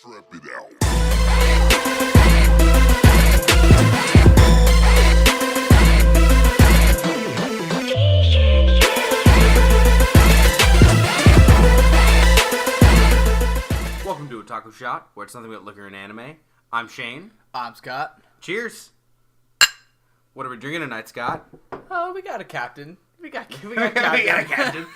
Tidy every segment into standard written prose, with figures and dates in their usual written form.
Trap it out. Welcome to Otaku Shot, where it's nothing but liquor and anime. I'm Shane. I'm Scott. Cheers. What are we drinking tonight, Scott? Oh, we got a captain. We got We got a Captain.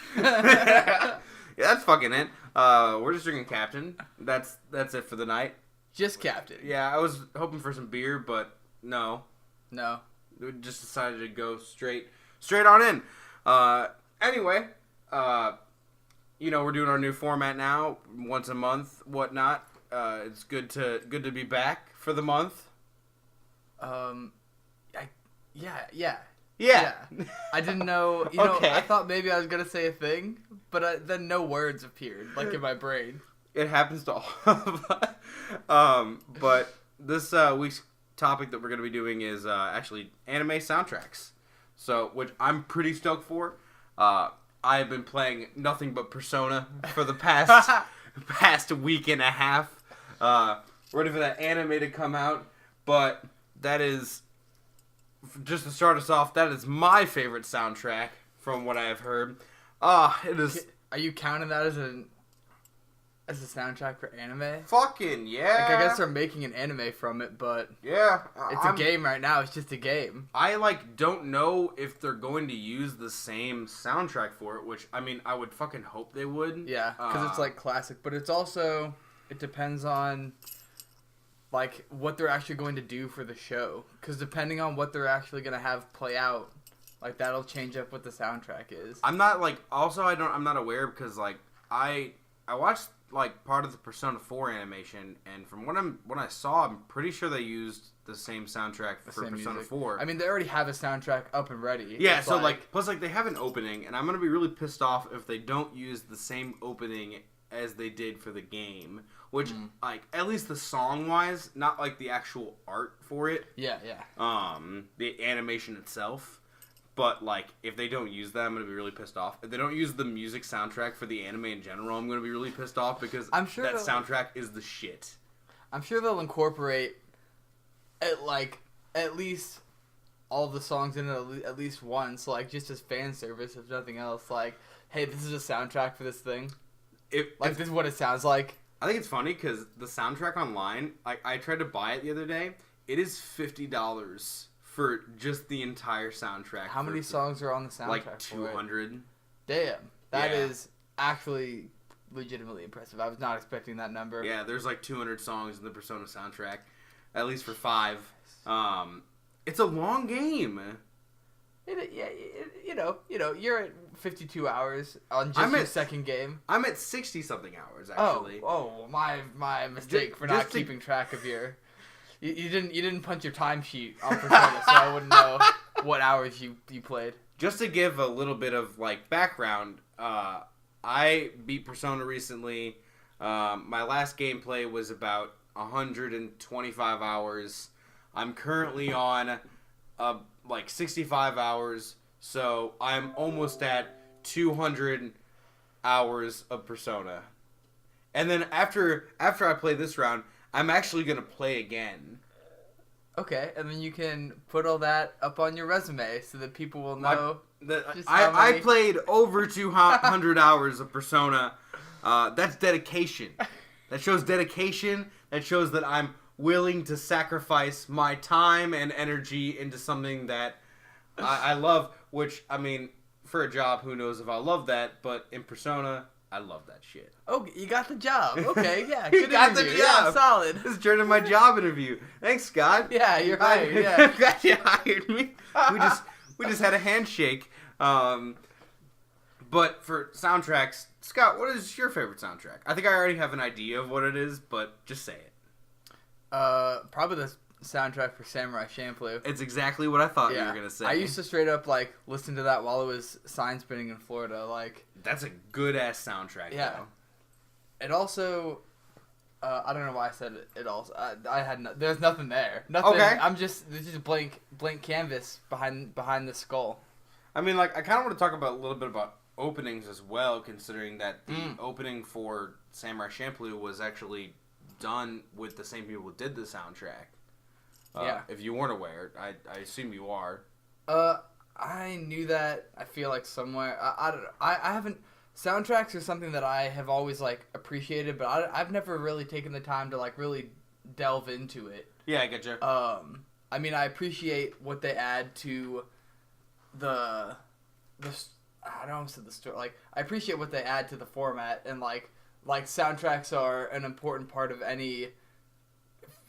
Yeah, that's fucking it. We're just drinking Captain. That's it for the night. Just captain. Yeah, I was hoping for some beer, but no. No. We just decided to go straight on in. Anyway, we're doing our new format now, once a month, whatnot. It's good to be back for the month. Yeah. I didn't know. Okay. I thought maybe I was gonna say a thing, but then no words appeared, like in my brain. It happens to all of us. But this week's topic that we're going to be doing is actually anime soundtracks. So, which I'm pretty stoked for. I've been playing nothing but Persona for the past week and a half. Ready for that anime to come out. But that is, just to start us off, that is my favorite soundtrack from what I have heard. It is... Are you counting that as a soundtrack for anime? Fucking yeah. Like, I guess they're making an anime from it, but yeah, it's a game right now. It's just a game. I don't know if they're going to use the same soundtrack for it, which I would fucking hope they would. Yeah, because it's classic, but it's also, it depends on what they're actually going to do for the show. Because depending on what they're actually going to have play out, that'll change up what the soundtrack is. I'm not I'm not aware because I watched part of the Persona 4 animation, and from what I saw, I'm pretty sure they used the same soundtrack for Persona music. 4. I mean, they already have a soundtrack up and ready. Yeah, so plus they have an opening, and I'm gonna be really pissed off if they don't use the same opening as they did for the game. Which at least the song wise, not the actual art for it. Yeah. The animation itself. But, if they don't use that, I'm going to be really pissed off. If they don't use the music soundtrack for the anime in general, I'm going to be really pissed off because I'm sure that soundtrack is the shit. I'm sure they'll incorporate, at least all the songs in it at least once, just as fan service, if nothing else. Hey, this is a soundtrack for this thing. This is what it sounds like. I think it's funny because the soundtrack online, I tried to buy it the other day. It is $50. For just the entire soundtrack. How many songs are on the soundtrack? 200. Damn. That is actually legitimately impressive. I was not expecting that number. Yeah, there's 200 songs in the Persona soundtrack. At least for 5. It's a long game. You're at 52 hours on just your second game. I'm at 60-something hours, actually. Oh, my mistake for not keeping track of your... You didn't punch your timesheet on Persona, so I wouldn't know what hours you played. Just to give a little bit of background, I beat Persona recently. My last gameplay was about 125 hours. I'm currently on 65 hours, so I'm almost at 200 hours of Persona. And then after I play this round, I'm actually going to play again. Okay, and then you can put all that up on your resume so that people will know. I played over 200 hours of Persona. That's dedication. That shows dedication. That shows that I'm willing to sacrifice my time and energy into something that I love, which, for a job, who knows if I love that, but in Persona... I love that shit. Oh, you got the job. Okay, yeah. Good You got interview. the job. Yeah, solid. This is during my job interview. Thanks, Scott. Yeah, you're hired. Yeah. Glad you hired me. We just had a handshake. But for soundtracks, Scott, what is your favorite soundtrack? I think I already have an idea of what it is, but just say it. Probably the soundtrack for Samurai Champloo. It's exactly what I thought you were gonna say. I used to straight up listen to that while it was sign spinning in Florida. That's a good ass soundtrack. Yeah. Though. It also, I don't know why I said it. Also, I had there's nothing there. Nothing. Okay. There's just blank canvas behind the skull. I kind of want to talk about a little bit about openings as well, considering that the opening for Samurai Champloo was actually done with the same people who did the soundtrack. Yeah. If you weren't aware, I assume you are. I knew that. I feel like somewhere. I don't know. I haven't. Soundtracks are something that I have always like appreciated, but I've never really taken the time to like really delve into it. Yeah, I get you. I mean, I appreciate what they add to the I don't want to say the story. Like, I appreciate what they add to the format, and like soundtracks are an important part of any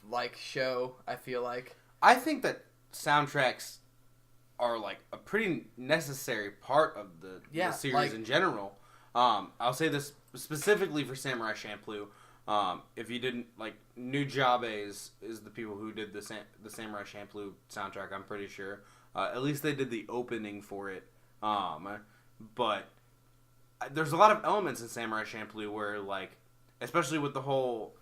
like show. I feel like. I think that soundtracks are like a pretty necessary part of the series like, in general. I'll say this specifically for Samurai Champloo. If you didn't like, Nujabe is the people who did the Samurai Champloo soundtrack. I'm pretty sure. At least they did the opening for it. But there's a lot of elements in Samurai Champloo where, like, especially with the whole,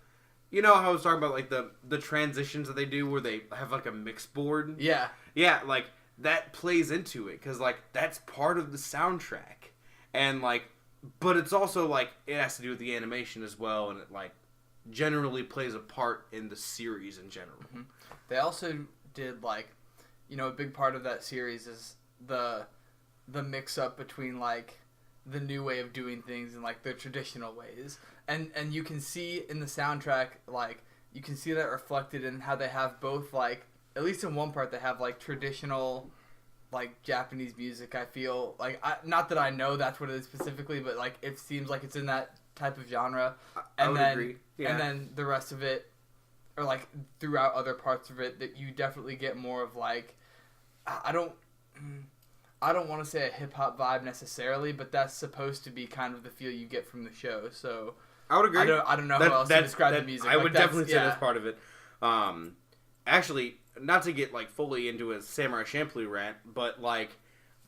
you know how I was talking about like the transitions that they do where they have like a mix board. Yeah. Yeah, like that plays into it because like that's part of the soundtrack, and like. But it's also, like, it has to do with the animation as well, and it, like, generally plays a part in the series in general. Mm-hmm. They also did, like, you know, a big part of that series is the mix-up between, like, the new way of doing things and, like, the traditional ways. And you can see in the soundtrack, like, you can see that reflected in how they have both, like, at least in one part, they have, like, traditional... like Japanese music. I feel like not that I know that's what it is specifically, but like it seems like it's in that type of genre. I would agree. Yeah. And then the rest of it, or like throughout other parts of it, that you definitely get more of like I don't want to say a hip hop vibe necessarily, but that's supposed to be kind of the feel you get from the show. So I would agree. I don't know how else to describe the music. I would definitely say that's part of it. Actually, not to get like fully into a Samurai Champloo rant, but like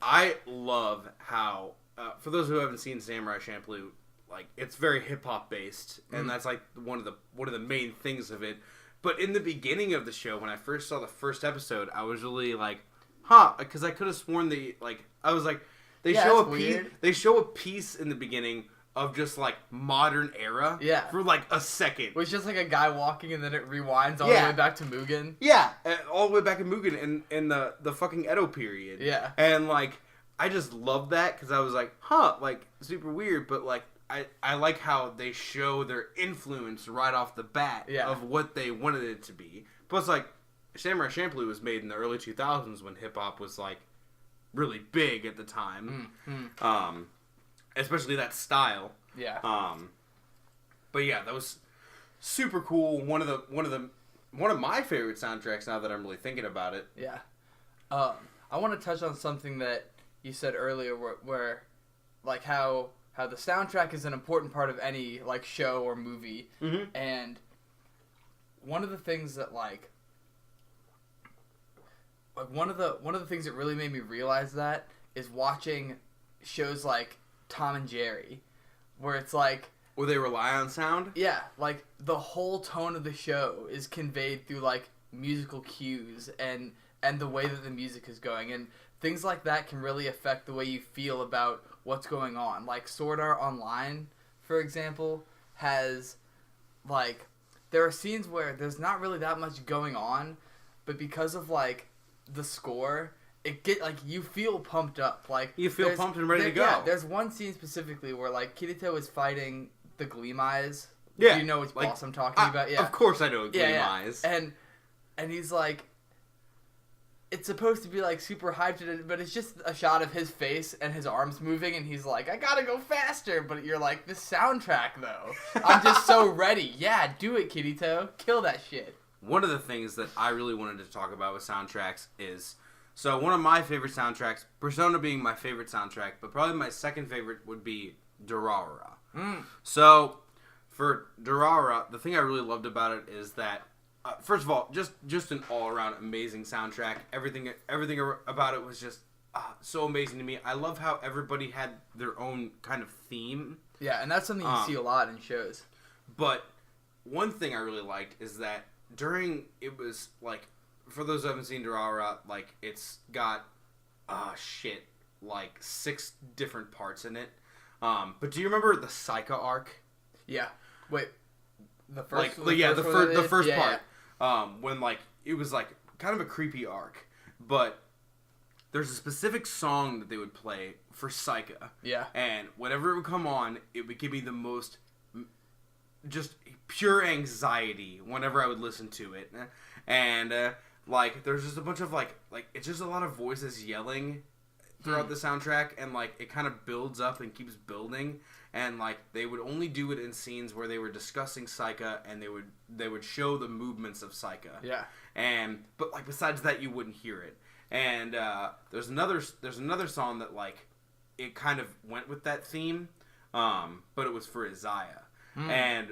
I love how for those who haven't seen Samurai Champloo, like it's very hip hop based, and that's like one of the main things of it. But in the beginning of the show, when I first saw the first episode, I was really like, huh, because I could have sworn I was like, they show a piece in the beginning of just like modern era for like a second. It was just like a guy walking and then it rewinds all the way back to Mugen. Yeah, all the way back to Mugen in the fucking Edo period. Yeah. And like, I just love that because I was like, huh, like super weird, but like I like how they show their influence right off the bat of what they wanted it to be. Plus like, Samurai Champloo was made in the early 2000s when hip hop was like really big at the time. Mm-hmm. Especially that style. Yeah. But yeah, that was super cool. One of my favorite soundtracks now that I'm really thinking about it. Yeah. I want to touch on something that you said earlier where like how the soundtrack is an important part of any like show or movie. Mm-hmm. And one of the things that like one of the things that really made me realize that is watching shows like Tom and Jerry, where it's like... Where they rely on sound? Yeah, like, the whole tone of the show is conveyed through, like, musical cues and the way that the music is going. And things like that can really affect the way you feel about what's going on. Like, Sword Art Online, for example, has, like... There are scenes where there's not really that much going on, but because of, like, the score... you feel pumped up. Like you feel pumped and ready to go. Yeah, there's one scene specifically where, like, Kirito is fighting the Gleam Eyes. Yeah. Do you know which boss I'm talking about? Yeah. Of course I know Gleam Eyes. And he's, like... It's supposed to be, like, super hyped, but it's just a shot of his face and his arms moving, and he's like, I gotta go faster! But you're like, this soundtrack, though. I'm just so ready. Yeah, do it, Kirito. Kill that shit. One of the things that I really wanted to talk about with soundtracks is... So, one of my favorite soundtracks, Persona being my favorite soundtrack, but probably my second favorite would be Durarara. So, for Durarara, the thing I really loved about it is that, first of all, just an all-around amazing soundtrack. Everything about it was just so amazing to me. I love how everybody had their own kind of theme. Yeah, and that's something you see a lot in shows. But one thing I really liked is that for those who haven't seen Durarara, like, it's got, like 6 different parts in it. But do you remember the Saika arc? Yeah. Wait. The first, the first yeah, part. Yeah. When like it was like kind of a creepy arc, but there's a specific song that they would play for Psycha. Yeah. And whenever it would come on, it would give me the most just pure anxiety whenever I would listen to it. And like there's just a bunch of like it's just a lot of voices yelling throughout the soundtrack, and like it kind of builds up and keeps building. And like they would only do it in scenes where they were discussing Psycha, and they would show the movements of Psycha. Yeah. But like besides that, you wouldn't hear it. And there's another song that like it kind of went with that theme, but it was for Isaiah. And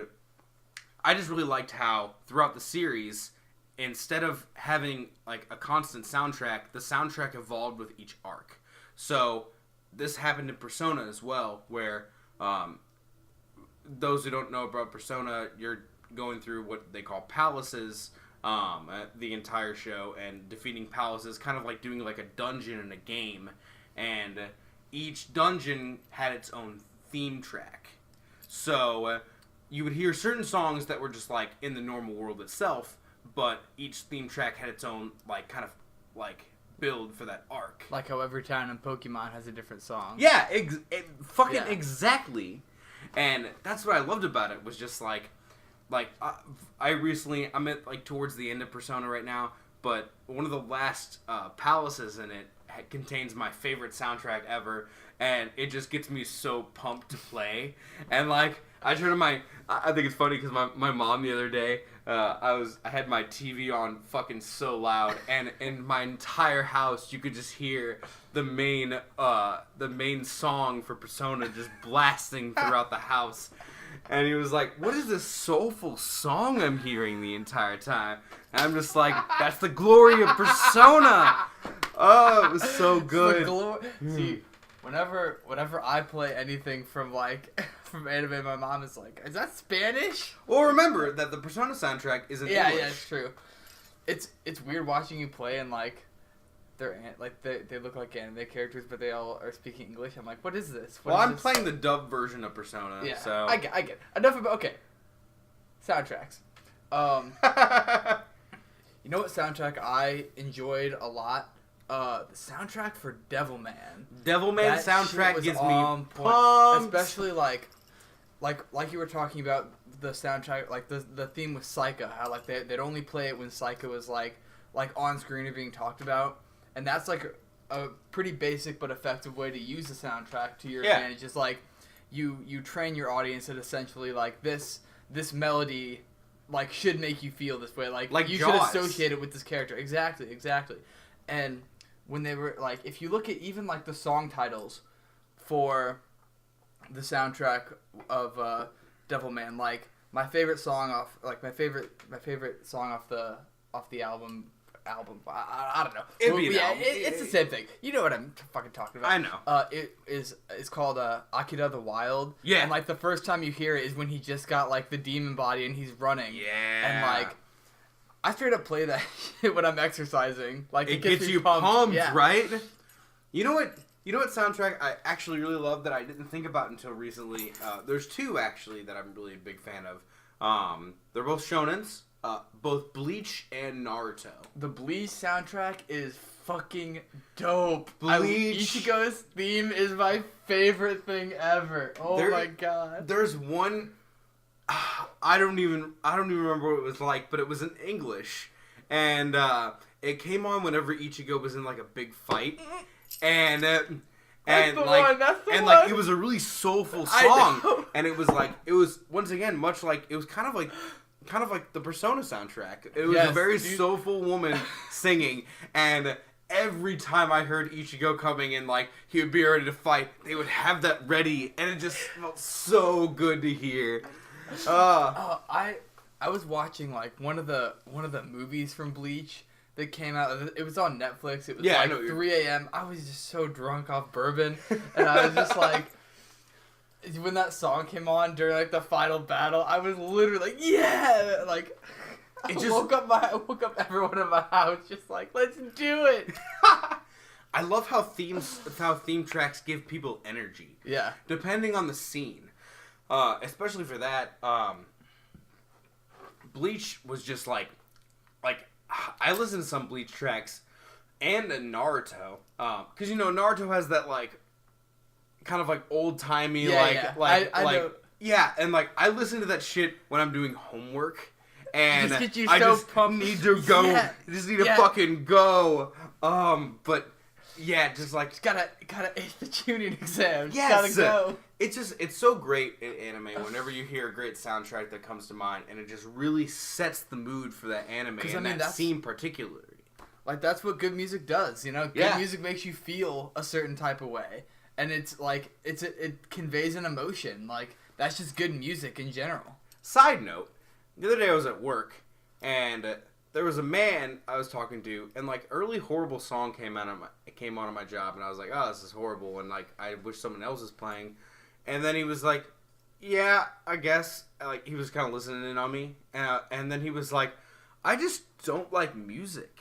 I just really liked how throughout the series, instead of having like a constant soundtrack, the soundtrack evolved with each arc. So this happened in Persona as well, where those who don't know about Persona, you're going through what they call palaces the entire show, and defeating palaces, kind of like doing like a dungeon in a game, and each dungeon had its own theme track. So you would hear certain songs that were just like in the normal world itself, but each theme track had its own like kind of like build for that arc. Like how every town in Pokemon has a different song. Yeah, exactly. And that's what I loved about it, was just like I'm at like towards the end of Persona right now, but one of the last palaces in it contains my favorite soundtrack ever, and it just gets me so pumped to play. And like I turn to I think it's funny because my mom the other day, I had my TV on fucking so loud, and in my entire house you could just hear the main song for Persona just blasting throughout the house. And he was like, "What is this soulful song I'm hearing the entire time?" And I'm just like, "That's the glory of Persona." Oh, it was so good. See, whenever I play anything from anime, my mom is like, "Is that Spanish?" Well, remember that the Persona soundtrack is in English. Yeah, it's true. It's weird watching you play and like they look like anime characters, but they all are speaking English. I'm like, what is this? I'm playing the dub version of Persona. Yeah, so I get. Enough about soundtracks. You know what soundtrack I enjoyed a lot? The soundtrack for Devilman. Devilman soundtrack gets me pumped. Especially like you were talking about the soundtrack, like the theme with Psycha, how like they'd only play it when Psycha was like on screen or being talked about, and that's like a pretty basic but effective way to use the soundtrack to your advantage. It's like you train your audience that essentially like this melody like should make you feel this way, like you Jaws. should associate it with this character. Exactly. And when they were like, if you look at even like the song titles for the soundtrack of Devilman, like my favorite song off the album. I don't know. It's the same thing. You know what I'm fucking talking about. I know. It's called Akira the Wild. Yeah. And like the first time you hear it is when he just got like the demon body and he's running. Yeah. And like I straight up play that shit when I'm exercising. Like it gets you pumped, yeah. Right? You know what soundtrack I actually really love that I didn't think about until recently? There's two actually that I'm really a big fan of. They're both shonens. Both Bleach and Naruto. The Bleach soundtrack is fucking dope. Bleach. Ichigo's theme is my favorite thing ever. Oh my god. There's one. I don't even remember what it was like, but it was in English, and it came on whenever Ichigo was in like a big fight, and That's the one. like it was a really soulful song, and it was once again much like it was kind of like the Persona soundtrack. It was a very soulful woman singing, and every time I heard Ichigo coming in, like he would be ready to fight, they would have that ready, and it just felt so good to hear. I was watching like one of the movies from Bleach that came out. It was on Netflix. It was like 3 a.m. I was just so drunk off bourbon, and I was just like, when that song came on during like the final battle, I was literally like, yeah, like I woke up everyone in my house just like, let's do it. I love how theme tracks give people energy. Yeah. Depending on the scene. Especially for that, Bleach was just like I listened to some Bleach tracks and Naruto, because Naruto has that like kind of like old timey yeah, and like I listen to that shit when I'm doing homework, and I just need to go, just need to fucking go, but yeah, just gotta ace the tuning exam. Yes, gotta go. It's so great in anime whenever you hear a great soundtrack that comes to mind, and it just really sets the mood for that anime and that scene particularly. Like, that's what good music does, Good music makes you feel a certain type of way, and it's like it conveys an emotion. Like, that's just good music in general. Side note, the other day I was at work, and there was a man I was talking to, and like early horrible song came on at my job, and I was like, oh, this is horrible, and like I wish someone else was playing. And then he was like, yeah, I guess. Like, he was kind of listening in on me. And then he was like, I just don't like music.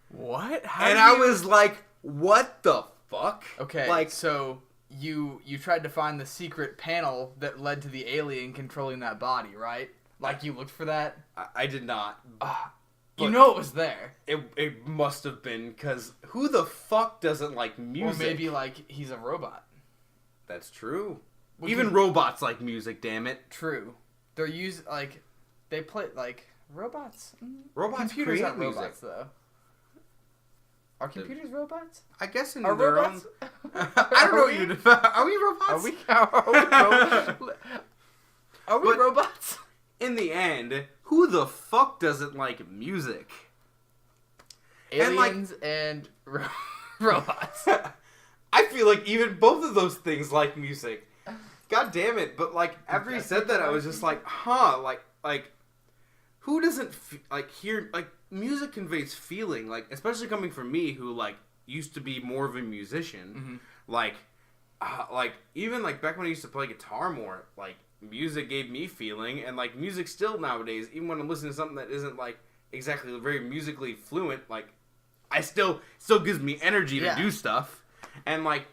What? I was like, what the fuck? Okay, like, so you tried to find the secret panel that led to the alien controlling that body, right? Like, you looked for that? I did not. You know it was there. It must have been, because who the fuck doesn't like music? Or maybe, like, he's a robot. That's true. Even robots like music, damn it. True. They're they play, like, robots? Robots computers create aren't music. Robots, though. Are computers robots? I guess in Are their robots? own... I don't know what you define. Are we robots? Are we robots? In the end, who the fuck doesn't like music? Aliens and robots. I feel like even both of those things like music. God damn it! But like after he said that, I was just like, huh? Like, who doesn't hear like music conveys feeling? Like, especially coming from me, who like used to be more of a musician. Mm-hmm. Like even like back when I used to play guitar more, like music gave me feeling, and like music still nowadays, even when I'm listening to something that isn't like exactly very musically fluent, like I still gives me energy to do stuff. And like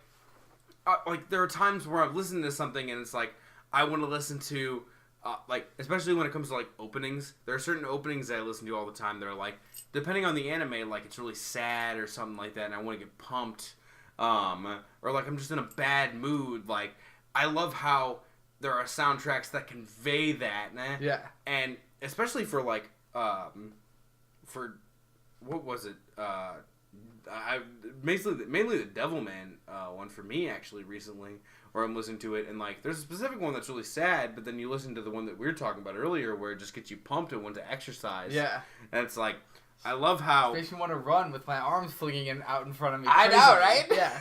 there are times where I've listened to something and it's like I want to listen to like, especially when it comes to like openings. There are certain openings that I listen to all the time that are like, depending on the anime, like it's really sad or something like that, and I want to get pumped, or like I'm just in a bad mood. Like, I love how there are soundtracks that convey that. Yeah. And especially for like for what was it? Mainly the Devilman one for me actually recently, where I'm listening to it, and like there's a specific one that's really sad, but then you listen to the one that we were talking about earlier where it just gets you pumped and want to exercise. Yeah. And it's like, I love how... It makes me want to run with my arms flinging out in front of me. I know, right? Yeah.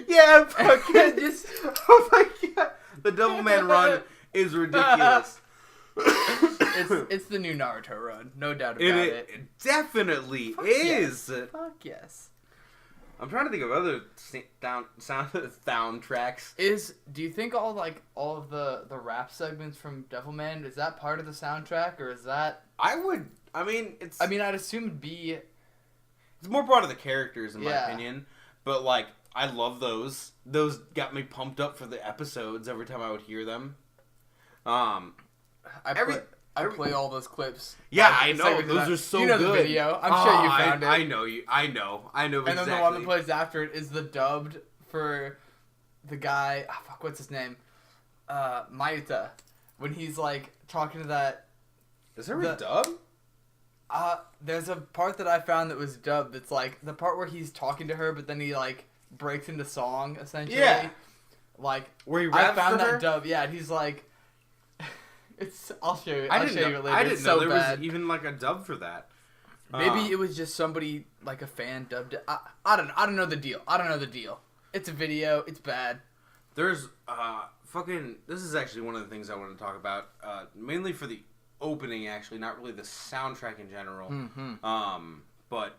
Yeah, fucking just... Oh my god. The Devilman run is ridiculous. It's the new Naruto run, no doubt about it. It definitely is. Yes. Fuck yes. I'm trying to think of other soundtracks. Do you think all of the rap segments from Devilman, is that part of the soundtrack, or is that? I'd assume it'd be. It's more part of the characters in my opinion, but like I love those. Those got me pumped up for the episodes every time I would hear them. I play all those clips. Yeah, I know. Those are so good. You know the video. I'm sure you found it. I know you. I know exactly. And then the one that plays after it is the dubbed for the guy. Oh, fuck, what's his name? Mayuta. When he's like talking to that. Is there a dub? There's a part that I found that was dubbed. That's like the part where he's talking to her, but then he like breaks into song essentially. Yeah. Like where he raps I found for her? that dub. Yeah, and he's like. I'll show you. I'll show you later. I didn't it's know so there bad. was even like a dub for that. Maybe it was just somebody like a fan dubbed it. I don't know the deal. It's a video. It's bad. There's this is actually one of the things I want to talk about. Mainly for the opening, actually, not really the soundtrack in general. Mm-hmm. But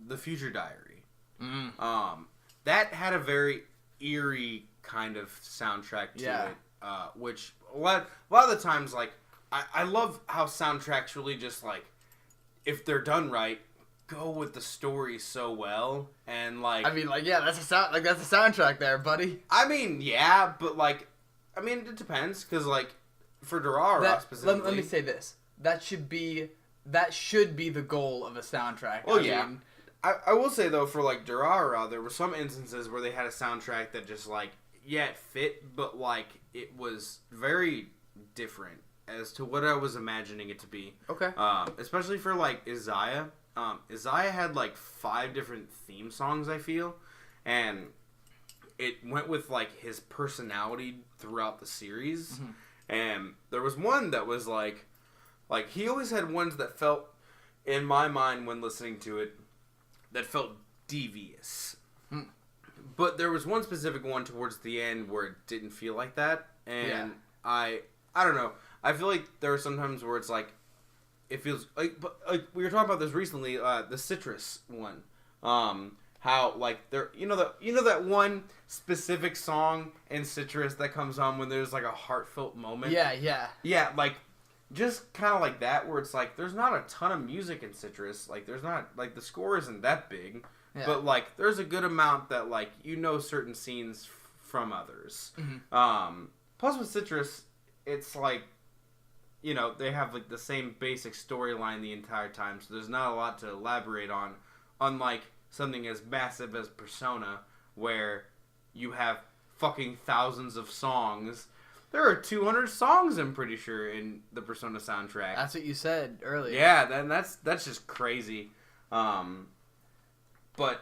the Future Diary. Mm. That had a very eerie kind of soundtrack to it. Which a lot of the times, like, I love how soundtracks really just, like, if they're done right, go with the story so well, and, like... I mean, like, yeah, that's a soundtrack there, buddy. I mean, yeah, but, like, it depends, because, like, for Durara specifically... Let me say this. that should be the goal of a soundtrack. Oh, yeah. I will say, though, for, like, Durara, there were some instances where they had a soundtrack that just, like, yeah, it fit, but, like, it was very different as to what I was imagining it to be. Okay. Especially for, like, Isaiah. Isaiah had, like, 5 different theme songs, I feel, and it went with, like, his personality throughout the series, and there was one that was, like, he always had ones that felt, in my mind when listening to it, that felt devious. But there was one specific one towards the end where it didn't feel like that. And I don't know. I feel like there are sometimes where it's like, it feels like, but like we were talking about this recently, the Citrus one. How like there, you know that one specific song in Citrus that comes on when there's like a heartfelt moment. Yeah, like just kind of like that, where it's like there's not a ton of music in Citrus. Like there's not like the score isn't that big, but like there's a good amount that like certain scenes from others. Plus with Citrus, it's like they have like the same basic storyline the entire time, so there's not a lot to elaborate on, unlike something as massive as Persona, where you have fucking thousands of songs. There are 200 songs, I'm pretty sure, in the Persona soundtrack. That's what you said earlier. Yeah, then that's just crazy. But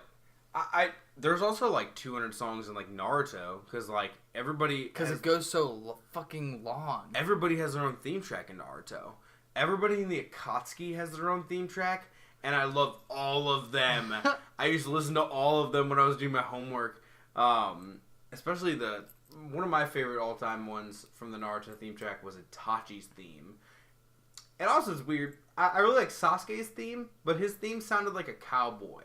there's also like 200 songs in like Naruto, because like everybody, because it goes so fucking long. Everybody has their own theme track in Naruto. Everybody in the Akatsuki has their own theme track, and I love all of them. I used to listen to all of them when I was doing my homework. Especially one of my favorite all-time ones from the Naruto theme track was Itachi's theme. And also it's weird. I really like Sasuke's theme, but his theme sounded like a cowboy.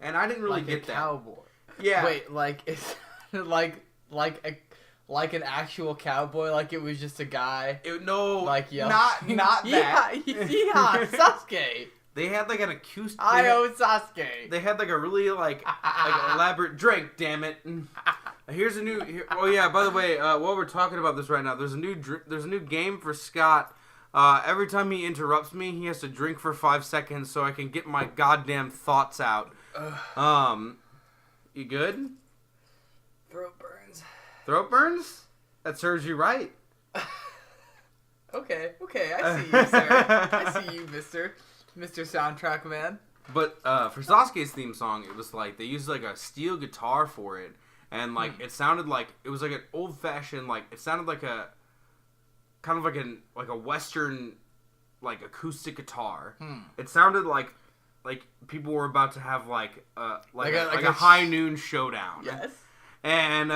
And I didn't really get that. Cowboy. Yeah. Wait, like it's like an actual cowboy, like it was just a guy. Like yelling. Not that. Yeah, Sasuke. They had like an acoustic. I owe Sasuke. They had like a really like elaborate drink. Damn it! Here's a new. Oh yeah, by the way, while we're talking about this right now, there's a new game for Scott. Every time he interrupts me, he has to drink for 5 seconds so I can get my goddamn thoughts out. You good? Throat burns. Throat burns? That serves you right. Okay, I see you, sir. I see you, Mr. Soundtrack Man. But for Sasuke's theme song, it was like they used like a steel guitar for it, and like it sounded like it was like an old fashioned, like it sounded like a kind of like a Western like acoustic guitar. It sounded like people were about to have like a high noon showdown. Yes. And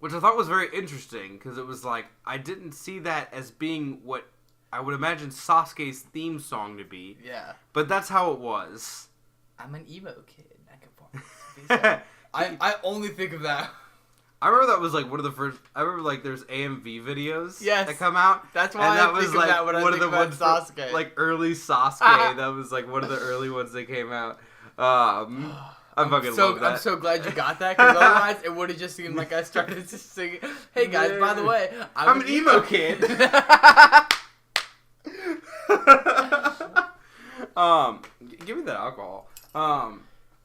which I thought was very interesting, because it was like I didn't see that as being what I would imagine Sasuke's theme song to be. Yeah. But that's how it was. I'm an emo kid. I can I only think of that. I remember that was like one of the first. I remember like there's AMV videos that come out. That's why I think of that when I think about Sasuke. Like early Sasuke. That was like one of the early ones that came out. I fucking love that. I'm so glad you got that, because otherwise it would have just seemed like I started to sing. Hey guys, by the way, I'm an emo kid. Give me that alcohol.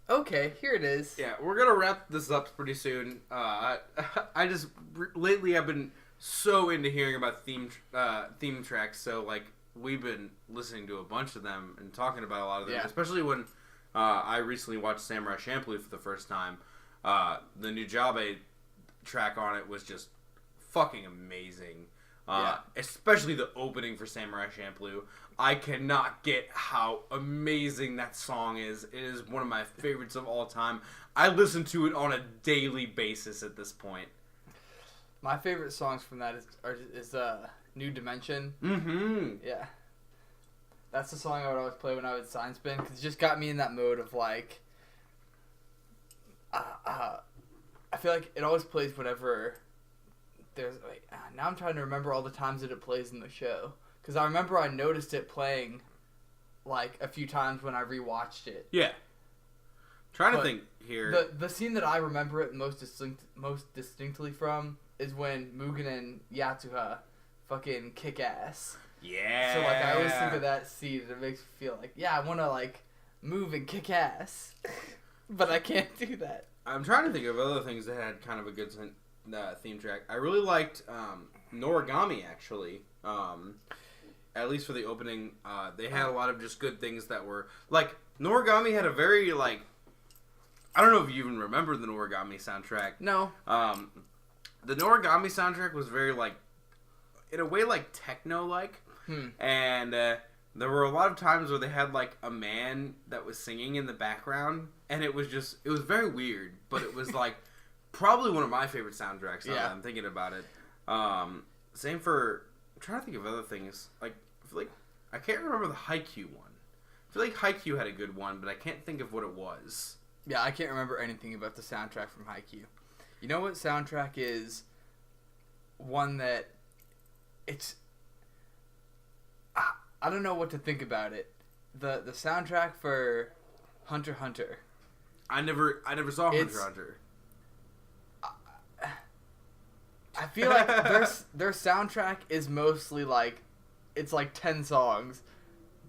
Okay, here it is. Yeah, we're gonna wrap this up pretty soon. Lately I've been so into hearing about theme tracks, so like we've been listening to a bunch of them and talking about a lot of them, especially when I recently watched Samurai Champloo for the first time. The new Jabe track on it was just fucking amazing. Especially the opening for Samurai Champloo. I cannot get how amazing that song is. It is one of my favorites of all time. I listen to it on a daily basis at this point. My favorite songs from that is New Dimension. Yeah. That's the song I would always play when I would sign spin, because it just got me in that mode of like... I feel like it always plays whenever... now I'm trying to remember all the times that it plays in the show, because I remember I noticed it playing like a few times when I rewatched it. Yeah. Trying to think here. The scene that I remember it most distinctly from is when Mugen and Yatsuha fucking kick ass. Yeah. So like I always think of that scene and it makes me feel like, yeah, I want to like move and kick ass, but I can't do that. I'm trying to think of other things that had kind of a good theme track. I really liked Noragami, actually. At least for the opening, they had a lot of just good things that were... Like, Noragami had a very, like... I don't know if you even remember the Noragami soundtrack. No. The Noragami soundtrack was very, like... In a way, like, techno-like. And there were a lot of times where they had, like, a man that was singing in the background. And it was just... It was very weird. But it was, like, probably one of my favorite soundtracks now that I'm thinking about it. Same for... I'm trying to think of other things. Like, I feel like... I can't remember the Haikyuu one. I feel like Haikyuu had a good one, but I can't think of what it was. Yeah, I can't remember anything about the soundtrack from Haikyuu. You know what soundtrack is one that... It's... I don't know what to think about it. The soundtrack for Hunter x Hunter. I never saw Hunter x Hunter. I feel like their soundtrack is mostly like, it's like 10 songs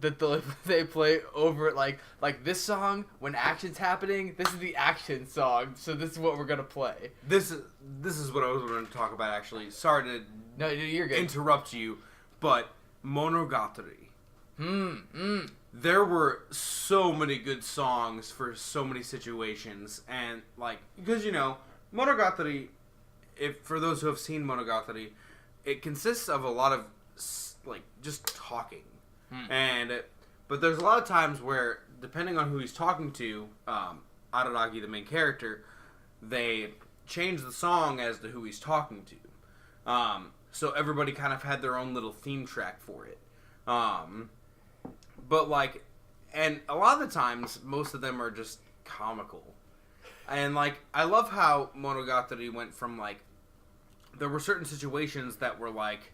that they play over it. Like this song, when action's happening, this is the action song, so this is what we're gonna play. This is what I was going to talk about, actually. Sorry to you're good. interrupt you, but Monogatari. There were so many good songs for so many situations, and like, because Monogatari, for those who have seen Monogatari, it consists of a lot of like just talking, but there's a lot of times where, depending on who he's talking to, Araragi, the main character, they change the song as to who he's talking to. So everybody kind of had their own little theme track for it. But like, and a lot of the times, most of them are just comical. And like, I love how Monogatari went from like, there were certain situations that were like,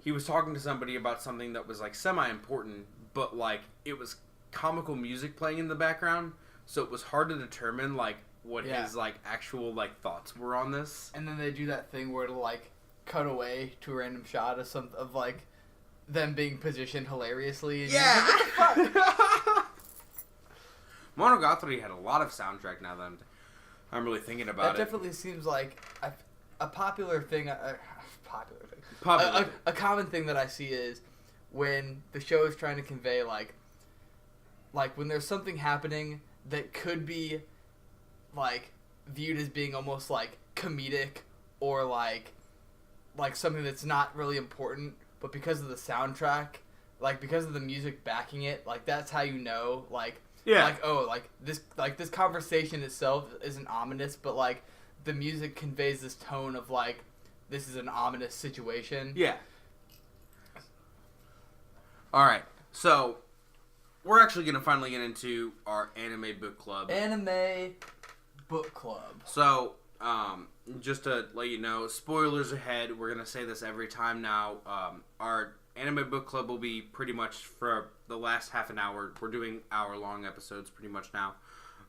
he was talking to somebody about something that was like semi-important, but like, it was comical music playing in the background, so it was hard to determine like what his like actual like thoughts were on this. And then they do that thing where it'll like cut away to a random shot of like them being positioned hilariously. And yeah. Like, what the fuck? Monogatari had a lot of soundtrack. Now that I'm really thinking about that definitely seems like a popular thing. Popular. A common thing that I see is when the show is trying to convey like when there's something happening that could be like viewed as being almost like comedic or like something that's not really important, but because of the soundtrack, like because of the music backing it, like that's how you know, like this conversation itself isn't ominous, but like the music conveys this tone of like this is an ominous situation. Yeah. All right, so we're actually gonna finally get into our anime book club. Anime book club. So, just to let you know, spoilers ahead. We're gonna say this every time now. Our anime book club will be pretty much for the last half an hour. We're doing hour-long episodes pretty much now.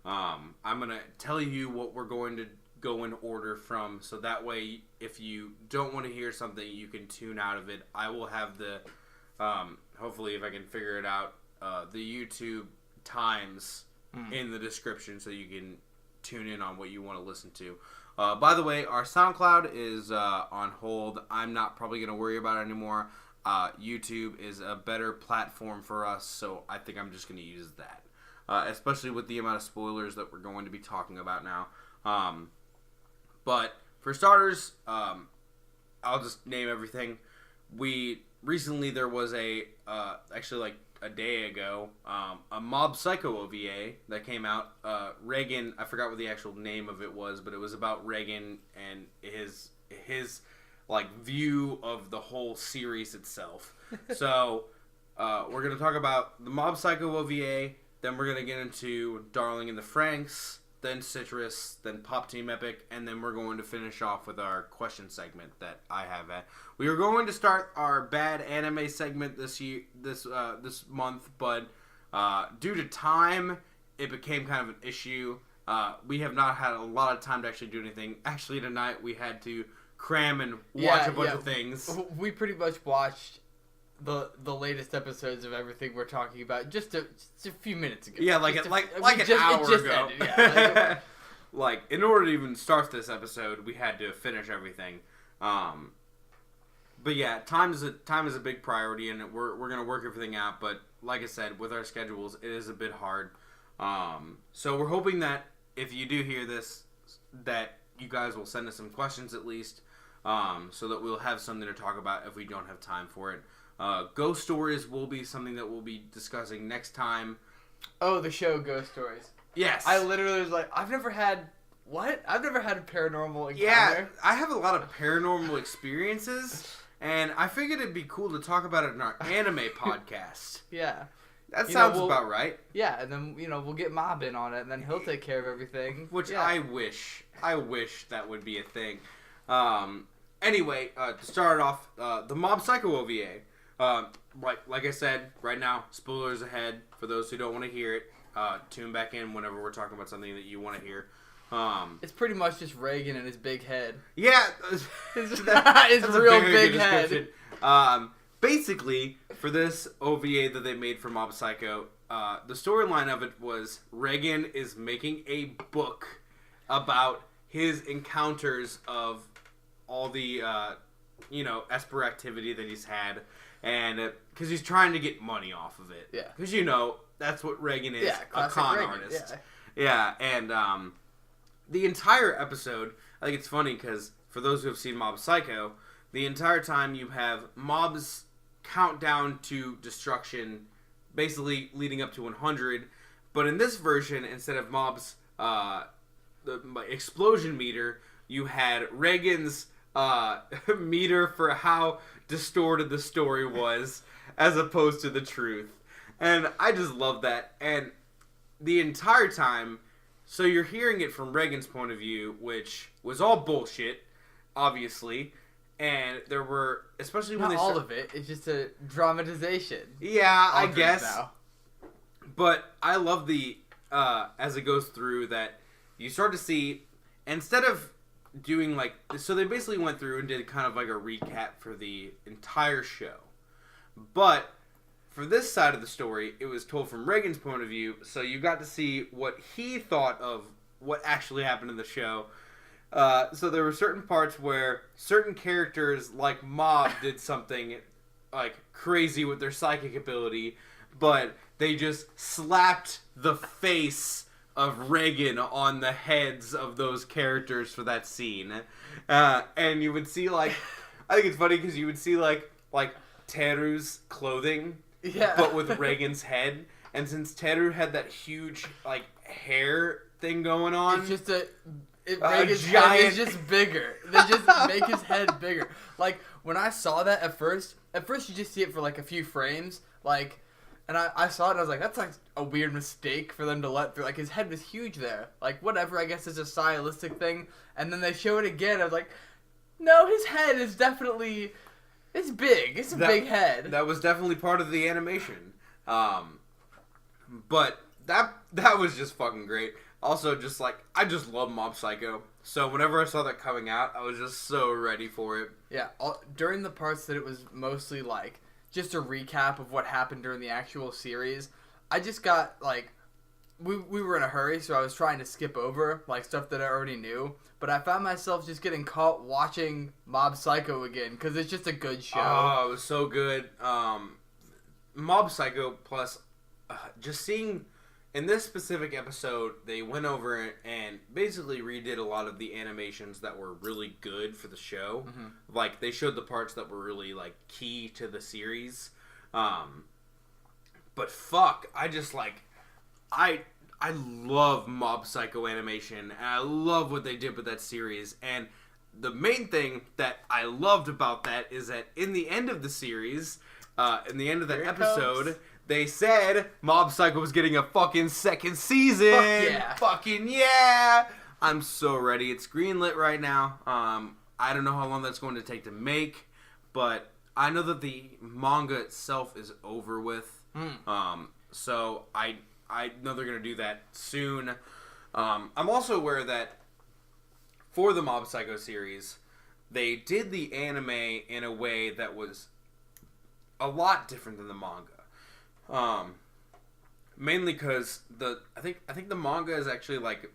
I'm gonna tell you what we're going to go in order from, so that way, if you don't want to hear something, you can tune out of it. I will have the, hopefully, if I can figure it out, the YouTube times in the description, so you can tune in on what you want to listen to. By the way, our SoundCloud is on hold. I'm not probably going to worry about it anymore. YouTube is a better platform for us, so I think I'm just going to use that. Especially with the amount of spoilers that we're going to be talking about now. But for starters, I'll just name everything. Recently there was actually like a day ago, a Mob Psycho OVA that came out. Reagan, I forgot what the actual name of it was, but it was about Reagan and his like view of the whole series itself. So we're gonna talk about the Mob Psycho OVA, then we're gonna get into Darling in the Franxx, then Citrus, then Pop Team Epic, and then we're going to finish off with our question segment that I have at. We were going to start our bad anime segment this month, but due to time, it became kind of an issue. We have not had a lot of time to actually do anything. Actually, tonight we had to cram and watch a bunch of things. We pretty much watched the latest episodes of everything we're talking about just a few minutes ago. Yeah, like an hour ago. Ended, yeah. Like, in order to even start this episode, we had to finish everything. But yeah, time is a big priority, and we're gonna work everything out. But like I said, with our schedules, it is a bit hard. So we're hoping that if you do hear this, that you guys will send us some questions at least, so that we'll have something to talk about if we don't have time for it. Ghost Stories will be something that we'll be discussing next time. Oh, the show Ghost Stories. Yes. I literally was like, I've never had a paranormal encounter. Yeah, I have a lot of paranormal experiences, and I figured it'd be cool to talk about it in our anime podcast. Yeah. That sounds about right. Yeah, and then, we'll get Mob in on it, and then he'll take care of everything. Which I wish that would be a thing. Anyway, to start off, the Mob Psycho OVA. Like I said, right now, spoilers ahead for those who don't want to hear it. Tune back in whenever we're talking about something that you want to hear. It's pretty much just Reagan and his big head. Yeah, his real big head. Basically, for this OVA that they made for Mob Psycho, the storyline of it was Reagan is making a book about his encounters of all the, Esper activity that he's had, and because he's trying to get money off of it. Yeah. Because, that's what Reagan is, a classic con Reagan, artist. Yeah, and the entire episode, I think it's funny because for those who have seen Mob Psycho, the entire time you have Mob's countdown to destruction, basically leading up to 100. But in this version, instead of Mob's explosion meter, you had Reagan's meter for how distorted the story was, as opposed to the truth. And I just love that. And the entire time, so you're hearing it from Reagan's point of view, which was all bullshit, obviously. And there were, especially when Not all of it. It's just a dramatization. Yeah, I guess. Now. But I love the, as it goes through, that you start to see, instead of doing so they basically went through and did kind of like a recap for the entire show. But for this side of the story, it was told from Reagan's point of view, so you got to see what he thought of what actually happened in the show. So there were certain parts where certain characters, like Mob, did something crazy with their psychic ability, but they just slapped the face of Reagan on the heads of those characters for that scene. And you would see I think it's funny because you would see Teru's clothing, but with Reagan's head. And since Teru had that huge hair thing going on, it's just Reagan's head is just bigger. They just make his head bigger. When I saw that at first you just see it for a few frames, and I saw it and I was like, that's a weird mistake for them to let through. His head was huge there. Whatever, I guess it's a stylistic thing. And then they show it again. I was like, no, his head is definitely, it's big. It's a big head. That was definitely part of the animation. But that was just fucking great. Also, just I just love Mob Psycho. So whenever I saw that coming out, I was just so ready for it. Yeah, during the parts that it was mostly just a recap of what happened during the actual series, I just got we were in a hurry, so I was trying to skip over stuff that I already knew. But I found myself just getting caught watching Mob Psycho again because it's just a good show. Oh, it was so good. Mob Psycho plus just seeing. In this specific episode, they went over and basically redid a lot of the animations that were really good for the show. Mm-hmm. They showed the parts that were really, key to the series. But fuck, I just, I love Mob Psycho animation, and I love what they did with that series. And the main thing that I loved about that is that in the end of the series, in the end of that episode... They said Mob Psycho was getting a fucking second season. Fuck yeah. Fucking yeah. I'm so ready. It's greenlit right now. I don't know how long that's going to take to make, but I know that the manga itself is over with. So I know they're going to do that soon. I'm also aware that for the Mob Psycho series, they did the anime in a way that was a lot different than the manga. Mainly because I think the manga is actually like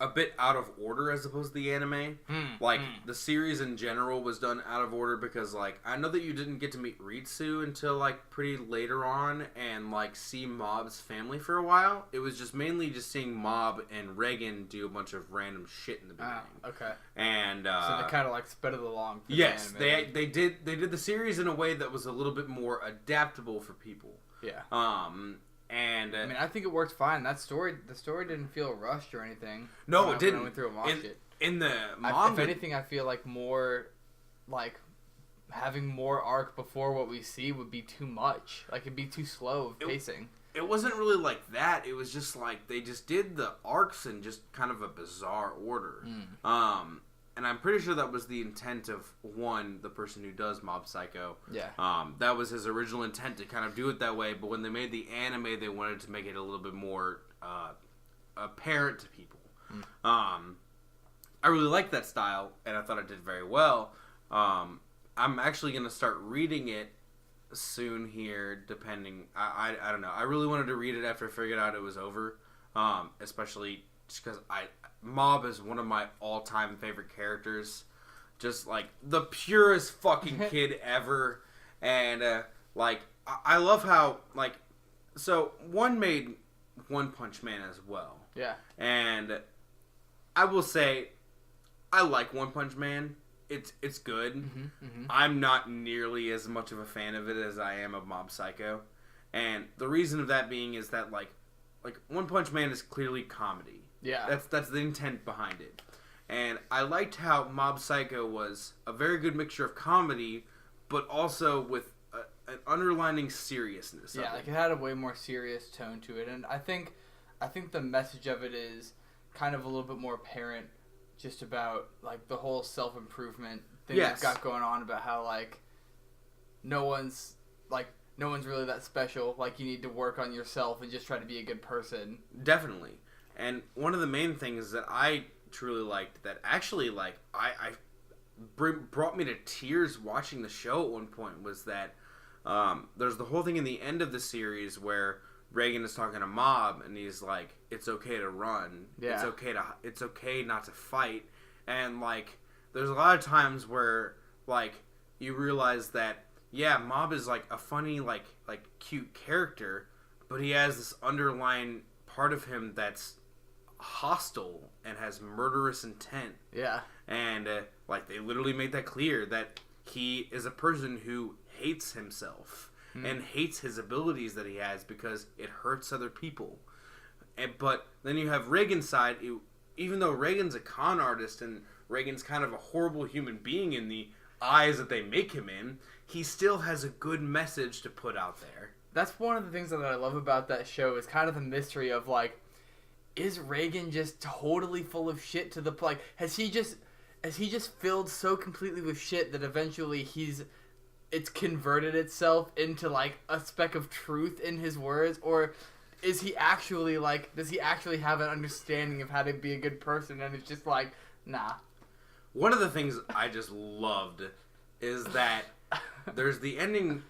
a bit out of order as opposed to the anime. The series in general was done out of order because, like, I know that you didn't get to meet Ritsu until, like, pretty later on and, like, see Mob's family for a while. It was just mainly just seeing Mob and Reagan do a bunch of random shit in the beginning. Okay. And, so they kind of, like, sped it along. Yes, they did the series in a way that was a little bit more adaptable for people. Yeah. And I mean, I think it worked fine. The story didn't feel rushed or anything. No, it didn't. I went through and watched it. In the manga, if anything, I feel like more, like, having more arc before what we see would be too much. Like, it'd be too slow of pacing. It wasn't really like that. It was just like they just did the arcs in just kind of a bizarre order. And I'm pretty sure that was the intent of the person who does Mob Psycho. Yeah. That was his original intent to kind of do it that way. But when they made the anime, they wanted to make it a little bit more apparent to people. I really liked that style, and I thought it did very well. I'm actually going to start reading it soon here, depending. I don't know. I really wanted to read it after I figured out it was over, especially just because Mob is one of my all-time favorite characters. Just, like, the purest fucking kid ever. And, I love how, like... So, one made One Punch Man as well. Yeah. And I will say, I like One Punch Man. It's good. I'm not nearly as much of a fan of it as I am of Mob Psycho. And the reason of that being is that, like One Punch Man is clearly comedy. Yeah. That's the intent behind it. And I liked how Mob Psycho was a very good mixture of comedy, but also with an underlining seriousness. Yeah, like it had a way more serious tone to it. And I think the message of it is kind of a little bit more apparent just about, like, the whole self-improvement thing they've got going on, about how, like, no one's really that special. Like, you need to work on yourself and just try to be a good person. Definitely. And one of the main things that I truly liked that actually, like, brought me to tears watching the show at one point was that there's the whole thing in the end of the series where Reagan is talking to Mob and he's like, it's okay to run. Yeah. It's okay not to fight. And, like, there's a lot of times where, like, you realize that, yeah, Mob is, like, a funny, like cute character, but he has this underlying part of him that's hostile and has murderous intent. Yeah. And, they literally made that clear, that he is a person who hates himself and hates his abilities that he has because it hurts other people. But then you have Reagan's side, even though Reagan's a con artist and Reagan's kind of a horrible human being in the eyes that they make him in, he still has a good message to put out there. That's one of the things that I love about that show, is kind of the mystery of, like, is Reagan just totally full of shit to the like, has he just filled so completely with shit that eventually it's converted itself into, like, a speck of truth in his words? Or is he actually, like, does he actually have an understanding of how to be a good person, and it's just like, nah. One of the things I just loved is that there's the ending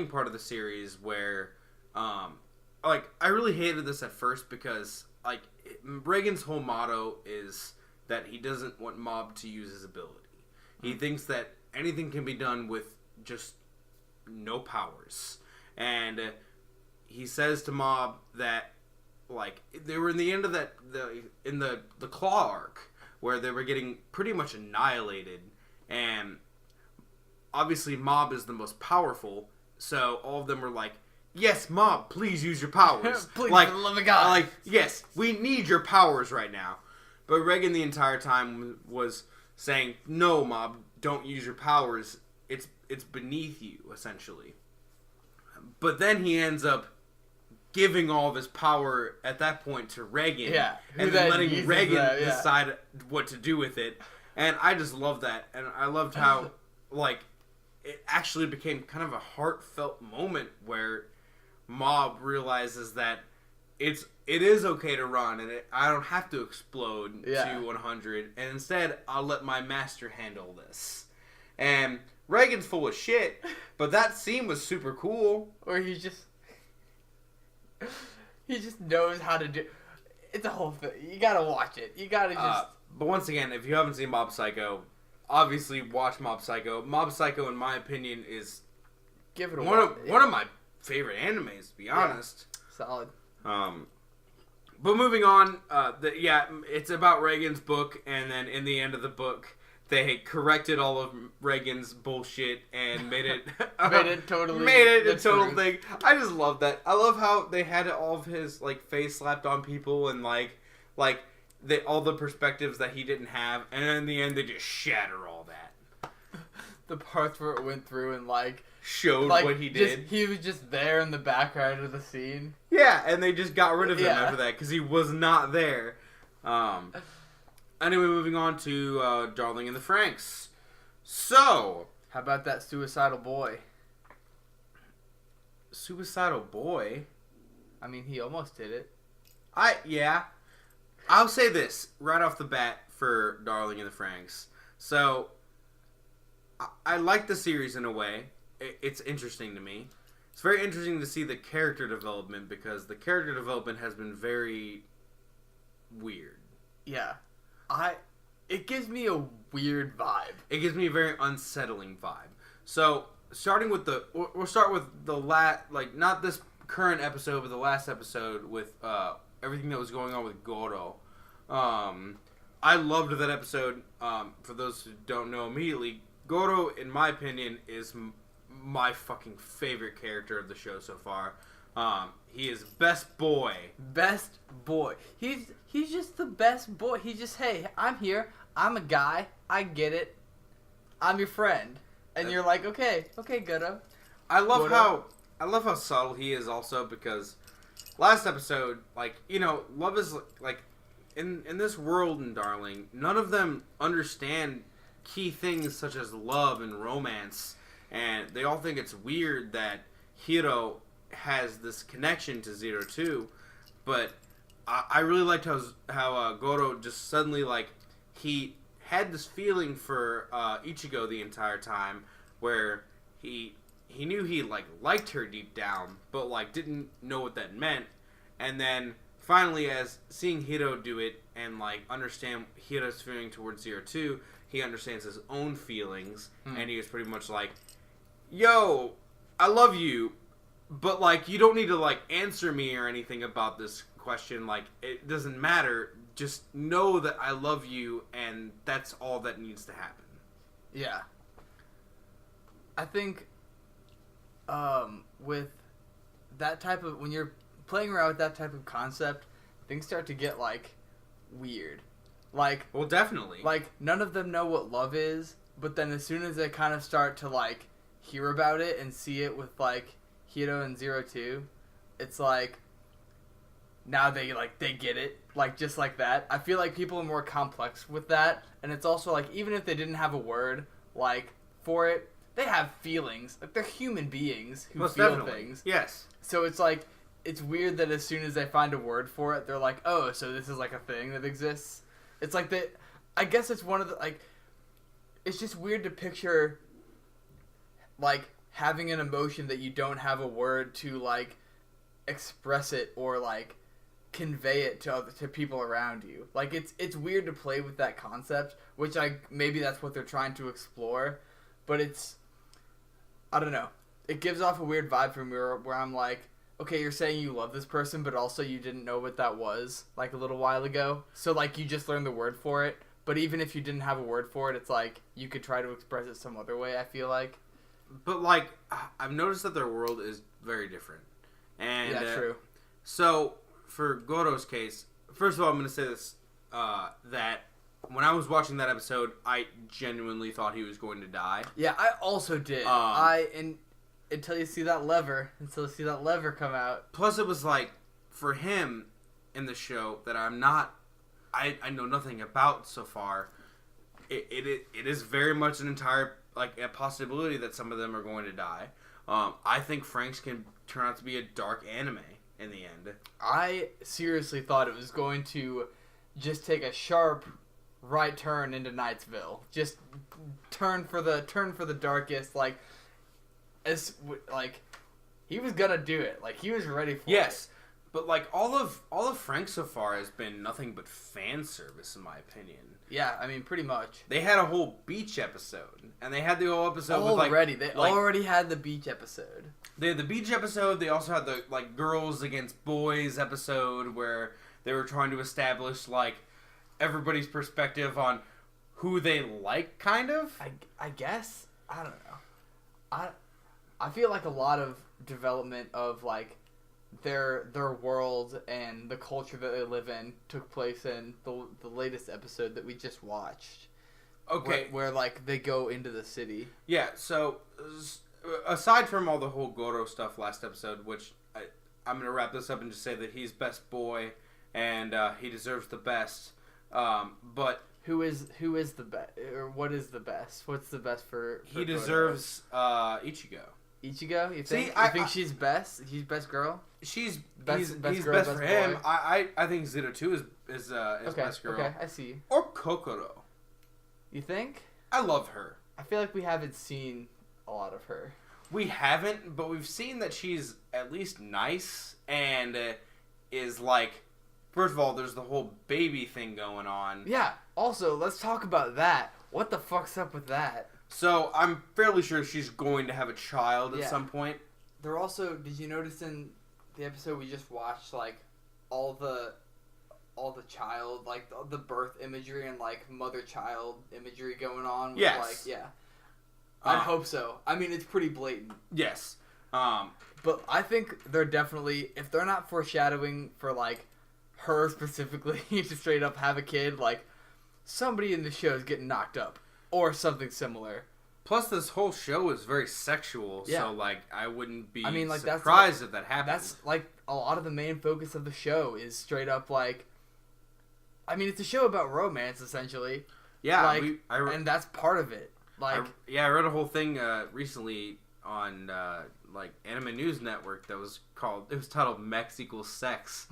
part of the series where, I really hated this at first because, like, Reagan's whole motto is that he doesn't want Mob to use his ability. He thinks that anything can be done with just no powers. And he says to Mob that, like, they were in the end of the Claw arc, where they were getting pretty much annihilated, and obviously Mob is the most powerful, so all of them were like, yes, Mob, please use your powers. Please, for the love of God. Like, yes, we need your powers right now. But Reagan the entire time was saying, no, Mob, don't use your powers. It's beneath you, essentially. But then he ends up giving all of his power at that point to Reagan. Yeah. And then letting Reagan decide what to do with it. And I just love that. And I loved how, like, it actually became kind of a heartfelt moment where Mob realizes that it is okay to run, and I don't have to explode to 100, and instead I'll let my master handle this. And Reagan's full of shit, but that scene was super cool. Or he just knows how to do. It's a whole thing. You gotta watch it. You gotta just. But once again, if you haven't seen Mob Psycho, obviously watch Mob Psycho. Mob Psycho, in my opinion, is Give it a one of my favorite animes. To be honest, solid. But moving on, it's about Reagan's book, and then in the end of the book, they corrected all of Reagan's bullshit and made it a total thing. I just love that. I love how they had all of his face slapped on people and all the perspectives that he didn't have, and then in the end they just shatter all that. The parts where it went through and showed what he did. He was just there in the background of the scene. Yeah, and they just got rid of him after that because he was not there. Anyway, moving on to Darling in the Franxx. So, how about that suicidal boy? Suicidal boy? I mean, he almost did it. I'll say this right off the bat for Darling in the Franxx. So, I like the series in a way. It's interesting to me. It's very interesting to see the character development because the character development has been very weird. Yeah. It gives me a weird vibe. It gives me a very unsettling vibe. So, starting with we'll start with not this current episode, but the last episode with everything that was going on with Goro. I loved that episode. For those who don't know immediately, Goro, in my opinion, is my fucking favorite character of the show so far. He is best boy. Best boy. He's just the best boy. He's just, hey, I'm here. I'm a guy. I get it. I'm your friend. And you're like, okay, Goro. I love how subtle he is also because last episode, love is in this world in Darling, none of them understand key things such as love and romance, and they all think it's weird that Hiro has this connection to 02, but I really liked how Goro just suddenly he had this feeling for Ichigo the entire time, where he knew he liked her deep down, but didn't know what that meant, and then finally, as seeing Hiro do it and understand Hiro's feeling towards 02, he understands his own feelings, and he was pretty much like, "Yo, I love you, but you don't need to answer me or anything about this question. It doesn't matter. Just know that I love you, and that's all that needs to happen." Yeah. I think with that type of, when you're playing around with that type of concept, things start to get weird. Well, definitely. None of them know what love is, but then as soon as they kind of start to hear about it and see it with Hiro and 02, it's now they they get it, just like that. I feel people are more complex with that, and it's also even if they didn't have a word for it, they have feelings. They're human beings who Most feel definitely. things. Yes. So it's it's weird that as soon as they find a word for it, they're oh, so this is a thing that exists. It's that, I guess it's one of the, it's just weird to picture, having an emotion that you don't have a word to, express it or, convey it to people around you. It's weird to play with that concept, which maybe that's what they're trying to explore, but I don't know. It gives off a weird vibe from me where I'm okay, you're saying you love this person, but also you didn't know what that was, a little while ago. So, you just learned the word for it. But even if you didn't have a word for it, it's you could try to express it some other way, I feel like. But, I've noticed that their world is very different. And, yeah, true. So, for Goro's case, first of all, I'm going to say this, that when I was watching that episode, I genuinely thought he was going to die. Yeah, I also did. Until you see that lever come out. Plus, it was for him in the show that I know nothing about so far. It is very much an entire a possibility that some of them are going to die. I think Franxx can turn out to be a dark anime in the end. I seriously thought it was going to just take a sharp right turn into Knightsville. Just turn for the darkest. Like, he was gonna do it. Like, he was ready for it. Yes, but like all of Franxx so far has been nothing but fan service, in my opinion. Yeah, I mean, pretty much. They had a whole beach episode, and they had the whole episode they already had the beach episode. They had the beach episode. They also had the like girls against boys episode where they were trying to establish like everybody's perspective on who they like, kind of. I guess, I don't know. I feel like a lot of development of like their world and the culture that they live in took place in the latest episode that we just watched. Okay, where like they go into the city. Yeah. So aside from all the whole Goro stuff last episode, which I'm gonna wrap this up and just say that he's best boy and he deserves the best. But who is the best, or what is the best? What's the best for he deserves Ichigo. Ichigo? You think? See, you think she's best? She's best girl? He's best best girl, best for boy? him. I think Zero 2 is Okay, best girl. okay, I see. Or Kokoro. You think? I love her. I feel like we haven't seen a lot of her. We haven't, but we've seen that she's at least nice and is like. First of all, there's the whole baby thing going on. Yeah. Also, let's talk about that. What the fuck's up with that? So I'm fairly sure she's going to have a child at Yeah. some point. There also, did you notice in the episode we just watched, like all the child, like the birth imagery and like mother-child imagery going on? With, Yes. Like, yeah. I hope so. I mean, it's pretty blatant. Yes. But I think they're definitely, if they're not foreshadowing for like her specifically to straight up have a kid, like somebody in the show is getting knocked up or something similar. Plus, this whole show is very sexual, Yeah. so like I wouldn't be like, surprised if that happened. That's like a lot of the main focus of the show is straight up like. I mean, it's a show about romance essentially. Yeah, like, and that's part of it. Like, I read a whole thing recently on like Anime News Network that was titled Mex equals sex,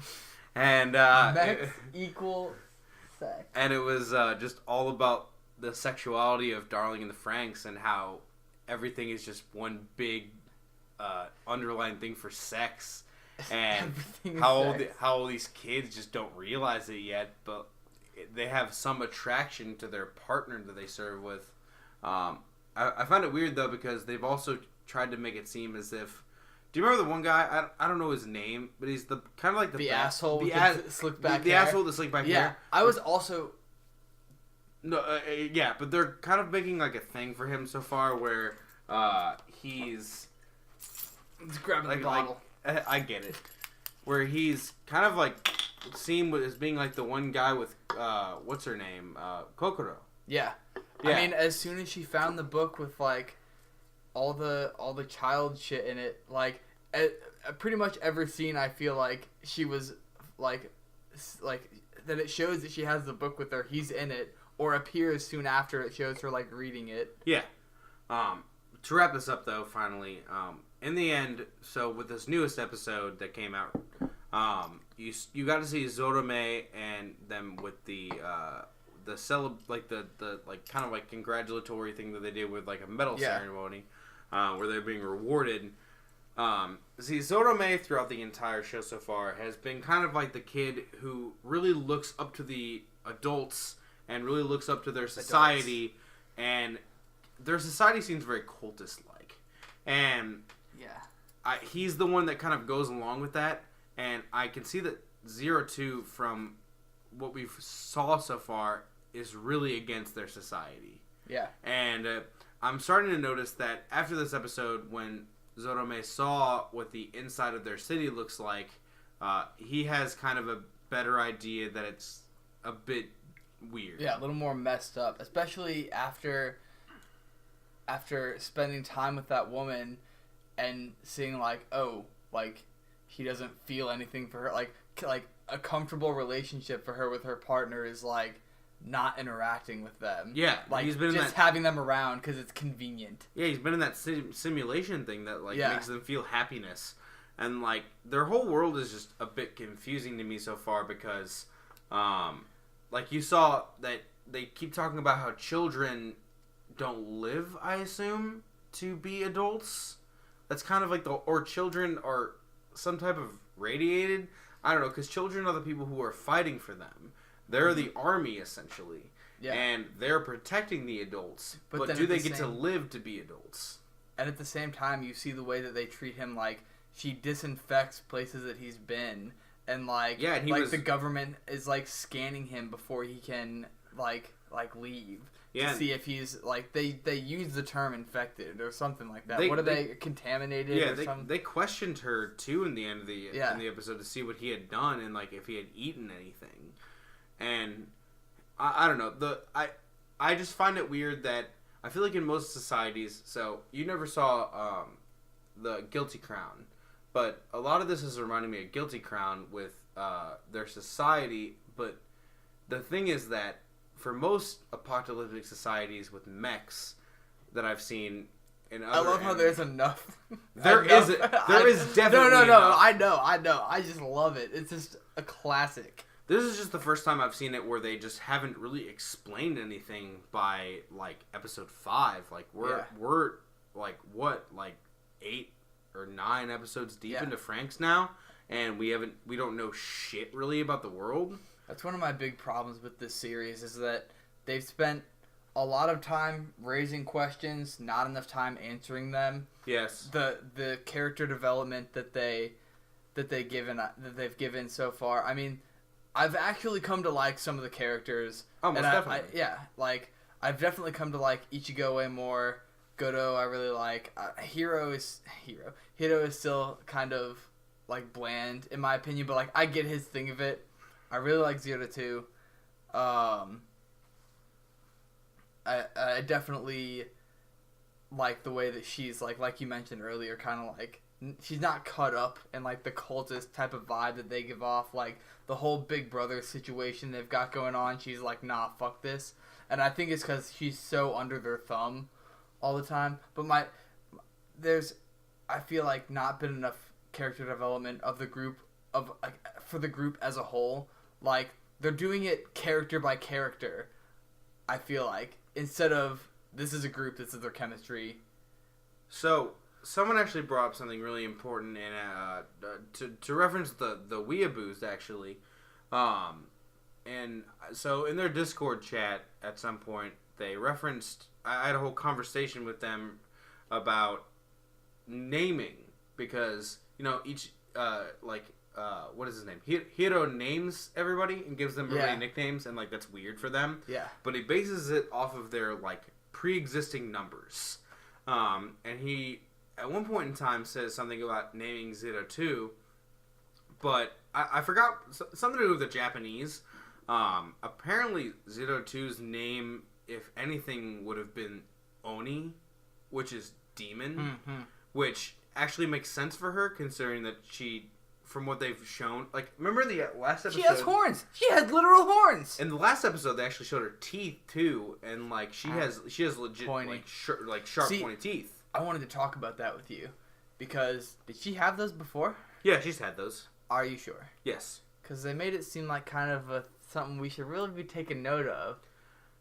and Mex equal sex, and it was just all about the sexuality of Darling and the Franxx and how everything is just one big underlying thing for sex, and how these kids just don't realize it yet, but they have some attraction to their partner that they serve with. I find it weird though because they've also tried to make it seem as if. Do you remember the one guy? I don't know his name, but he's the kind of like the asshole with the slick back the hair. asshole with the slick back hair. Yeah, I was also. No, yeah, but they're kind of making like a thing for him so far where he's grabbing the bottle. I get it. Where he's kind of like seen as being like the one guy with what's her name, Kokoro. Yeah. I mean, as soon as she found the book with like all the child shit in it, like pretty much every scene, I feel like she was like that. It shows that she has the book with her. He's in it, or appears soon after. It shows her like reading it. Yeah. To wrap this up though, finally, in the end, so with this newest episode that came out, you got to see Zorome and them with the kind of like congratulatory thing that they did with like a medal ceremony, where they're being rewarded. See, Zorome throughout the entire show so far has been kind of like the kid who really looks up to the adults and really looks up to their society, and their society seems very cultist-like. And he's the one that kind of goes along with that, and I can see that 02, from what we've saw so far, is really against their society. Yeah. And I'm starting to notice that after this episode, when Zorome saw what the inside of their city looks like, he has kind of a better idea that it's a bit weird. Yeah, a little more messed up, especially after spending time with that woman and seeing like, oh, like he doesn't feel anything for her, like a comfortable relationship for her with her partner is like not interacting with them. Yeah, like he's been just having them around because it's convenient. Yeah, he's been in that simulation thing that like makes them feel happiness, and like their whole world is just a bit confusing to me so far because, like you saw that they keep talking about how children don't live, I assume, to be adults. That's kind of like or children are some type of radiated. I don't know, because children are the people who are fighting for them. They're the army, essentially. Yeah. And they're protecting the adults. But do they get to live to be adults? And at the same time, you see the way that they treat him, like, she disinfects places that he's been. And, like, yeah, and the government is, like, scanning him before he can, like leave. Yeah. To see if he's, like, they use the term infected or something like that. What are they contaminated or something? They questioned her, too, in the end of the episode to see what he had done and, like, if he had eaten anything. And I don't know. I just find it weird that I feel like in most societies, so you never saw the Guilty Crown, but a lot of this is reminding me of Guilty Crown with their society. But the thing is that for most apocalyptic societies with mechs that I've seen in other I love how there's enough. There is definitely no. enough. I know. I just love it. It's just a classic. This is just the first time I've seen it where they just haven't really explained anything by, like, episode 5. Like, we're like, what, like, 8 or 9 episodes deep into Franxx now, and we don't know shit really about the world. That's one of my big problems with this series, is that they've spent a lot of time raising questions, not enough time answering them. Yes. The character development that they've given so far. I mean, I've actually come to like some of the characters. Oh, most definitely. Like, I've definitely come to like Ichigo way more. Goto, I really like. Hiro is still kind of, like, bland, in my opinion, but, like, I get his thing of it. I really like Zero too. I definitely like the way that she's, like you mentioned earlier, kind of like, she's not caught up in, like, the cultist type of vibe that they give off. Like, the whole Big Brother situation they've got going on, she's like, nah, fuck this. And I think it's because she's so under their thumb all the time. But I feel like not been enough character development of the group, for the group as a whole. Like, they're doing it character by character, I feel like, instead of, this is a group, this is their chemistry. So, someone actually brought up something really important, and to reference the weeaboos, actually. And so, in their Discord chat, at some point, they referenced, I had a whole conversation with them about naming, because, you know, each, what is his name? Hiro names everybody and gives them everybody nicknames, and, like, that's weird for them. Yeah. But he bases it off of their, like, pre-existing numbers. And he, at one point in time, says something about naming Zero 2, but I forgot something to do with the Japanese. Apparently, Zero 2's name, if anything, would have been Oni, which is demon, which actually makes sense for her, considering that she, from what they've shown, like, remember the last episode? She has horns. She has literal horns. In the last episode, they actually showed her teeth too, and, like, she has legit pointy. Sharp pointy teeth. I wanted to talk about that with you, because did she have those before? Yeah, she's had those. Are you sure? Yes. Because they made it seem like kind of something we should really be taking note of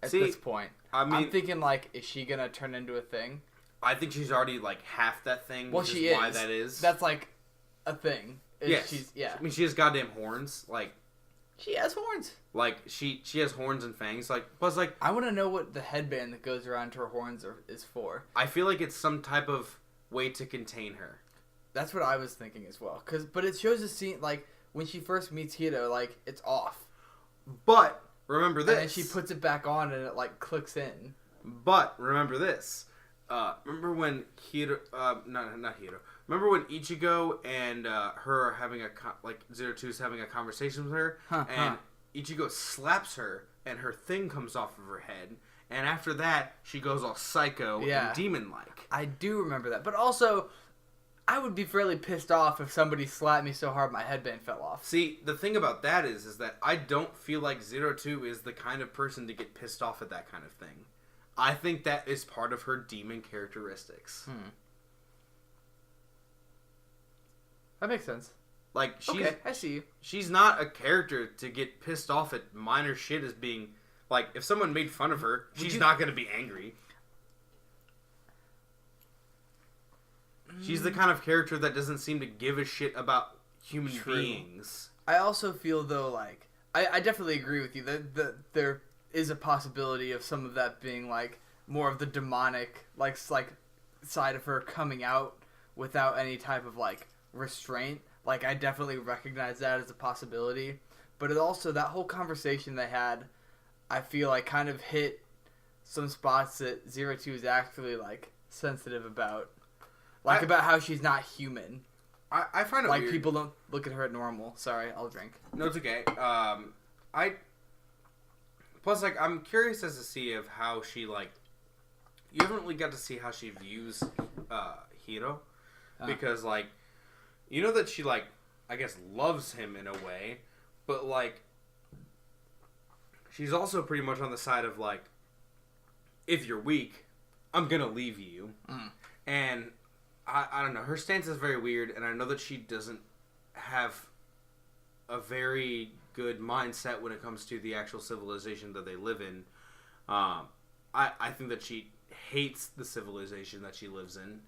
at this point. I mean, I'm thinking, like, is she gonna turn into a thing? I think she's already, like, half that thing. Well, she is. Why that is. That's, like, a thing. Yes. I mean, she has goddamn horns. Like, she has horns. Like, she has horns and fangs. Like, plus, like, I want to know what the headband that goes around her horns is for. I feel like it's some type of way to contain her. That's what I was thinking as well. But it shows a scene, like, when she first meets Hiro, like, it's off. But remember this. And then she puts it back on and it, like, clicks in. But remember this. Remember when Hiro... not Hiro. Remember when Ichigo and her are having Zero 2's having a conversation with her, and Ichigo slaps her, and her thing comes off of her head, and after that, she goes all psycho and demon-like. I do remember that, but also, I would be fairly pissed off if somebody slapped me so hard my headband fell off. See, the thing about that is that I don't feel like Zero 2 is the kind of person to get pissed off at that kind of thing. I think that is part of her demon characteristics. That makes sense. Like, okay, I see you. She's not a character to get pissed off at minor shit as being Like, if someone made fun of her, she's not going to be angry. She's the kind of character that doesn't seem to give a shit about human beings. I also feel, though, like... I definitely agree with you that there is a possibility of some of that being, like, more of the demonic, like side of her coming out without any type of, like, restraint. Like, I definitely recognize that as a possibility. But it also, that whole conversation they had, I feel like kind of hit some spots that Zero Two is actually, like, sensitive about. Like, about how she's not human. I find it like, weird. people don't look at her at normal. Sorry, I'll drink. No, it's okay. Plus, like, I'm curious as to see of how she, like... You haven't really got to see how she views Hiro. Because, like, you know that she, like, I guess loves him in a way. But, like, she's also pretty much on the side of, like, if you're weak, I'm gonna leave you. And... I don't know. Her stance is very weird, and I know that she doesn't have a very good mindset when it comes to the actual civilization that they live in. I think that she hates the civilization that she lives in.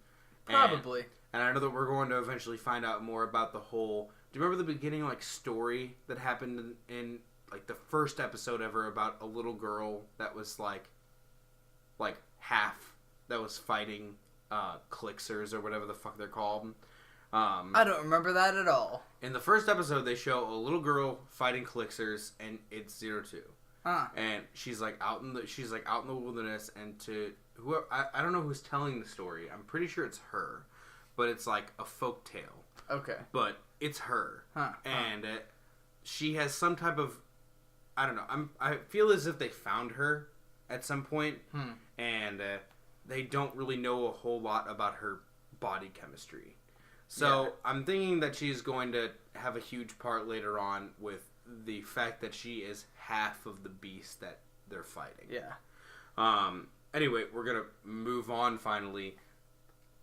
Probably. And I know that we're going to eventually find out more about the whole... Do you remember the beginning, like, story that happened in like, the first episode ever about a little girl that was, like half, that was fighting... Clixers or whatever the fuck they're called. I don't remember that at all. In the first episode, they show a little girl fighting Clixers, and it's 02. And she's out in the wilderness, and to whoever, I don't know who's telling the story. I'm pretty sure it's her, but it's like a folk tale. Okay. But it's her, and she has some type of, I don't know. I feel as if they found her at some point, and. They don't really know a whole lot about her body chemistry. So I'm thinking that she's going to have a huge part later on with the fact that she is half of the beast that they're fighting. Yeah. Anyway, we're going to move on finally.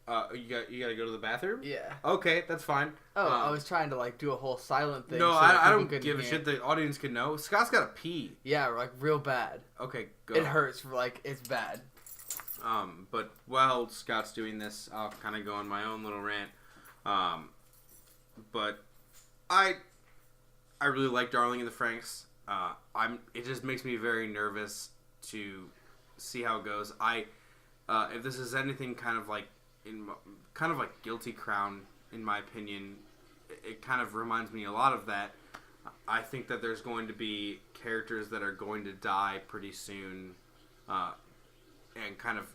You got to go to the bathroom? Yeah. Okay, that's fine. Oh, I was trying to, like, do a whole silent thing. No, so I don't hear. give a shit. The audience can know. Scott's got to pee. Yeah, like, real bad. Okay, go. It hurts. Like, it's bad. But while Scott's doing this, I'll kind of go on my own little rant. But I really like Darling in the Franxx. It just makes me very nervous to see how it goes. If this is anything kind of like Guilty Crown, in my opinion, it kind of reminds me a lot of that. I think that there's going to be characters that are going to die pretty soon. And kind of,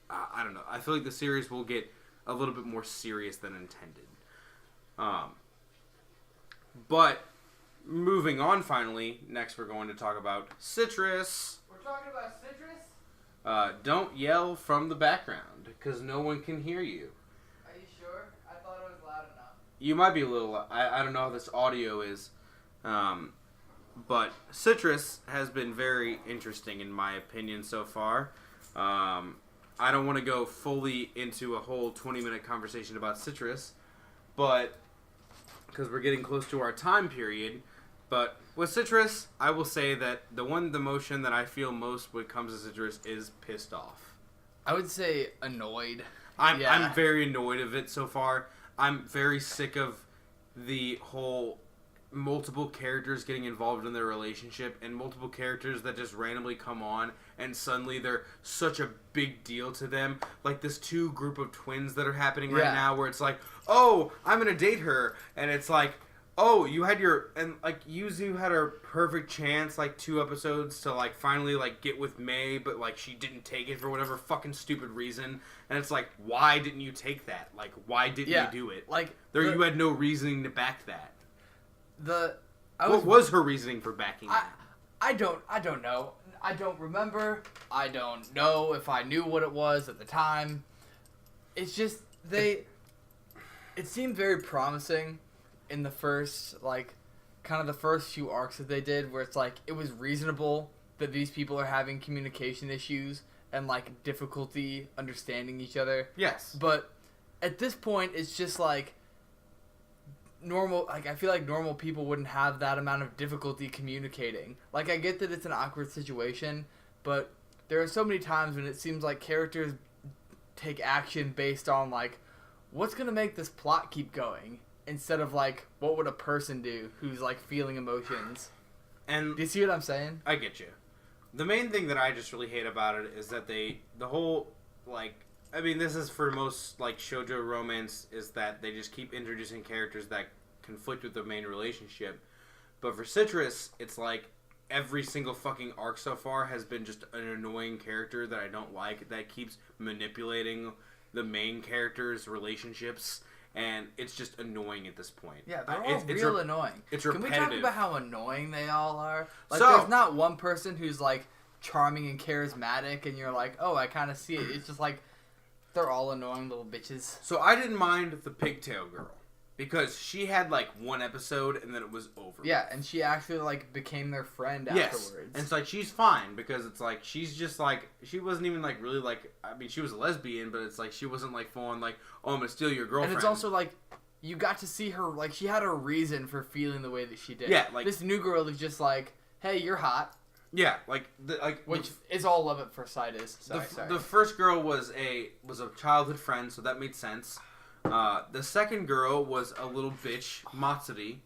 I don't know. I feel like the series will get a little bit more serious than intended. But moving on, finally, next we're going to talk about Citrus. We're talking about Citrus? Don't yell from the background, because no one can hear you. Are you sure? I thought it was loud enough. You might be a little. I don't know how this audio is. But Citrus has been very interesting in my opinion so far. I don't want to go fully into a whole 20-minute conversation about Citrus, but because we're getting close to our time period. But with Citrus, I will say that the emotion that I feel most when it comes to Citrus is pissed off. I would say annoyed. I'm very annoyed of it so far. I'm very sick of the whole multiple characters getting involved in their relationship and multiple characters that just randomly come on and suddenly they're such a big deal to them. Like this group of twins that are happening right now where it's like, oh, I'm going to date her. And it's like, oh, you had Yuzu had her perfect chance, like 2 episodes to like finally like get with May, but like she didn't take it for whatever fucking stupid reason. And it's like, why didn't you take that? Like, why didn't you do it? Like, you had no reasoning to back that. What was her reasoning for backing that? I don't know. I don't remember. I don't know if I knew what it was at the time. It's just it seemed very promising in the first the first few arcs that they did, where it's like it was reasonable that these people are having communication issues and like difficulty understanding each other. Yes. But at this point it's just like I feel like normal people wouldn't have that amount of difficulty communicating. Like, I get that it's an awkward situation, but there are so many times when it seems like characters take action based on, like, what's going to make this plot keep going, instead of, like, what would a person do who's, like, feeling emotions. And do you see what I'm saying? I get you. The main thing that I just really hate about it is that the whole, like, I mean, this is for most, like, shoujo romance, is that they just keep introducing characters that conflict with the main relationship. But for Citrus, it's like every single fucking arc so far has been just an annoying character that I don't like, that keeps manipulating the main character's relationships, and it's just annoying at this point. Yeah, they're all real annoying. It's repetitive. Can we talk about how annoying they all are? Like, there's not one person who's, like, charming and charismatic, and you're like, oh, I kind of see it. It's just like, they're all annoying little bitches. So I didn't mind the pigtail girl, because she had, like, one episode, and then it was over. Yeah, and she actually, like, became their friend afterwards. And it's like, she's fine, because it's like, she's just, like, she wasn't even, like, really, like, I mean, she was a lesbian, but it's like, she wasn't, like, full on, like, oh, I'm gonna steal your girlfriend. And it's also, like, you got to see her, like, she had a reason for feeling the way that she did. Yeah, like, this new girl is just like, hey, you're hot. Yeah, which is all love at first sight is. Sorry. The first girl was a childhood friend, so that made sense. The second girl was a little bitch, Matsuri.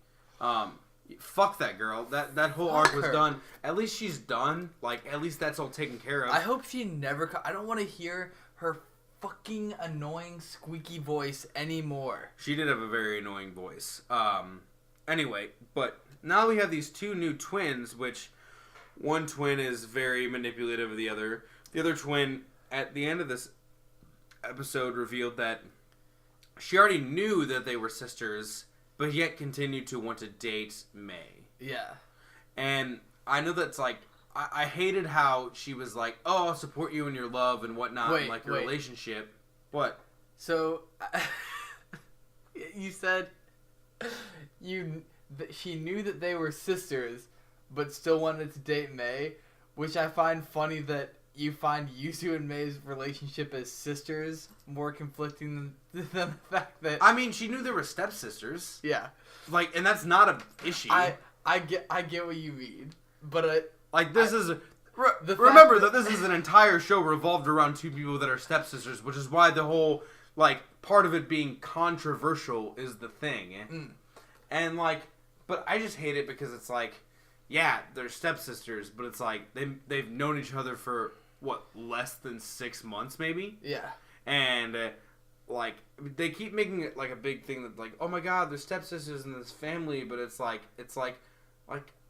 Fuck that girl. That whole arc was done. At least she's done. Like, at least that's all taken care of. I hope she never. I don't want to hear her fucking annoying squeaky voice anymore. She did have a very annoying voice. Anyway, but now we have these two new twins, which. One twin is very manipulative of the other. The other twin, at the end of this episode, revealed that she already knew that they were sisters, but yet continued to want to date May. Yeah. And I know that's like, I hated how she was like, oh, I'll support you in your love and whatnot, and like your relationship. What? So, you said she knew that they were sisters, but still wanted to date May, which I find funny that you find Yuzu and May's relationship as sisters more conflicting than the fact that... I mean, she knew they were stepsisters. Yeah. Like, and that's not an issue. I get what you mean, but... Remember that this is an entire show revolved around two people that are stepsisters, which is why the whole, like, part of it being controversial is the thing. Mm. And, like, but I just hate it because it's like... Yeah, they're stepsisters, but it's like they've known each other for what, less than 6 months maybe? Yeah. And like they keep making it like a big thing that like, oh my god, they're stepsisters in this family, but it's like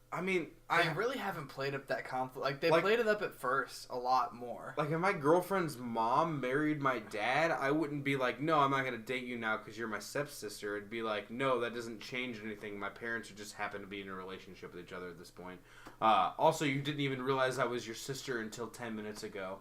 I mean, they really haven't played up that conflict. Like, they played it up at first a lot more. Like, if my girlfriend's mom married my dad, I wouldn't be like, no, I'm not going to date you now because you're my stepsister. It'd be like, no, that doesn't change anything. My parents just happen to be in a relationship with each other at this point. Also, you didn't even realize I was your sister until 10 minutes ago.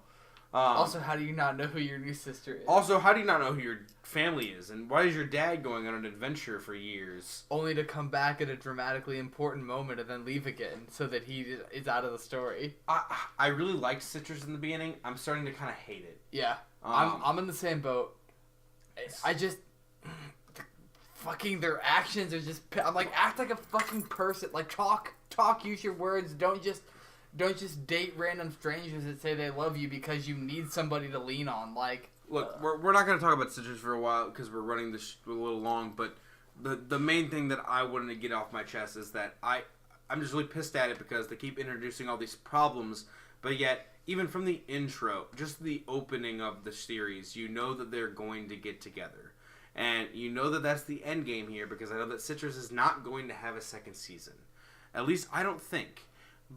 Also, how do you not know who your new sister is? Also, how do you not know who your family is? And why is your dad going on an adventure for years? Only to come back at a dramatically important moment and then leave again so that he is out of the story. I really liked Citrus in the beginning. I'm starting to kind of hate it. Yeah. I'm in the same boat. I just... Fucking their actions are just... I'm like, act like a fucking person. Like, talk, use your words. Don't just date random strangers that say they love you because you need somebody to lean on. Like, look, we're not going to talk about Citrus for a while because we're running this a little long. But the main thing that I wanted to get off my chest is that I'm just really pissed at it because they keep introducing all these problems. But yet, even from the intro, just the opening of the series, you know that they're going to get together. And you know that that's the end game here because I know that Citrus is not going to have a second season. At least I don't think.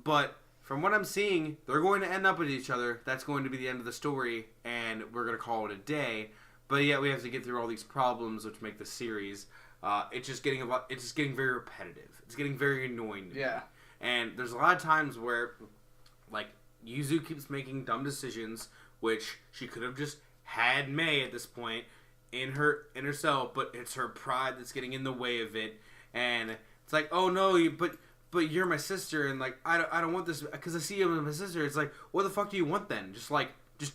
But... from what I'm seeing, they're going to end up with each other. That's going to be the end of the story, and we're going to call it a day. But yet we have to get through all these problems which make the series. It's just getting very repetitive. It's getting very annoying to me. And there's a lot of times where, like, Yuzu keeps making dumb decisions, which she could have just had May at this point in herself, but it's her pride that's getting in the way of it. And it's like, oh no, but you're my sister, and like I don't want this because I see you as my sister. It's like, what the fuck do you want then? Just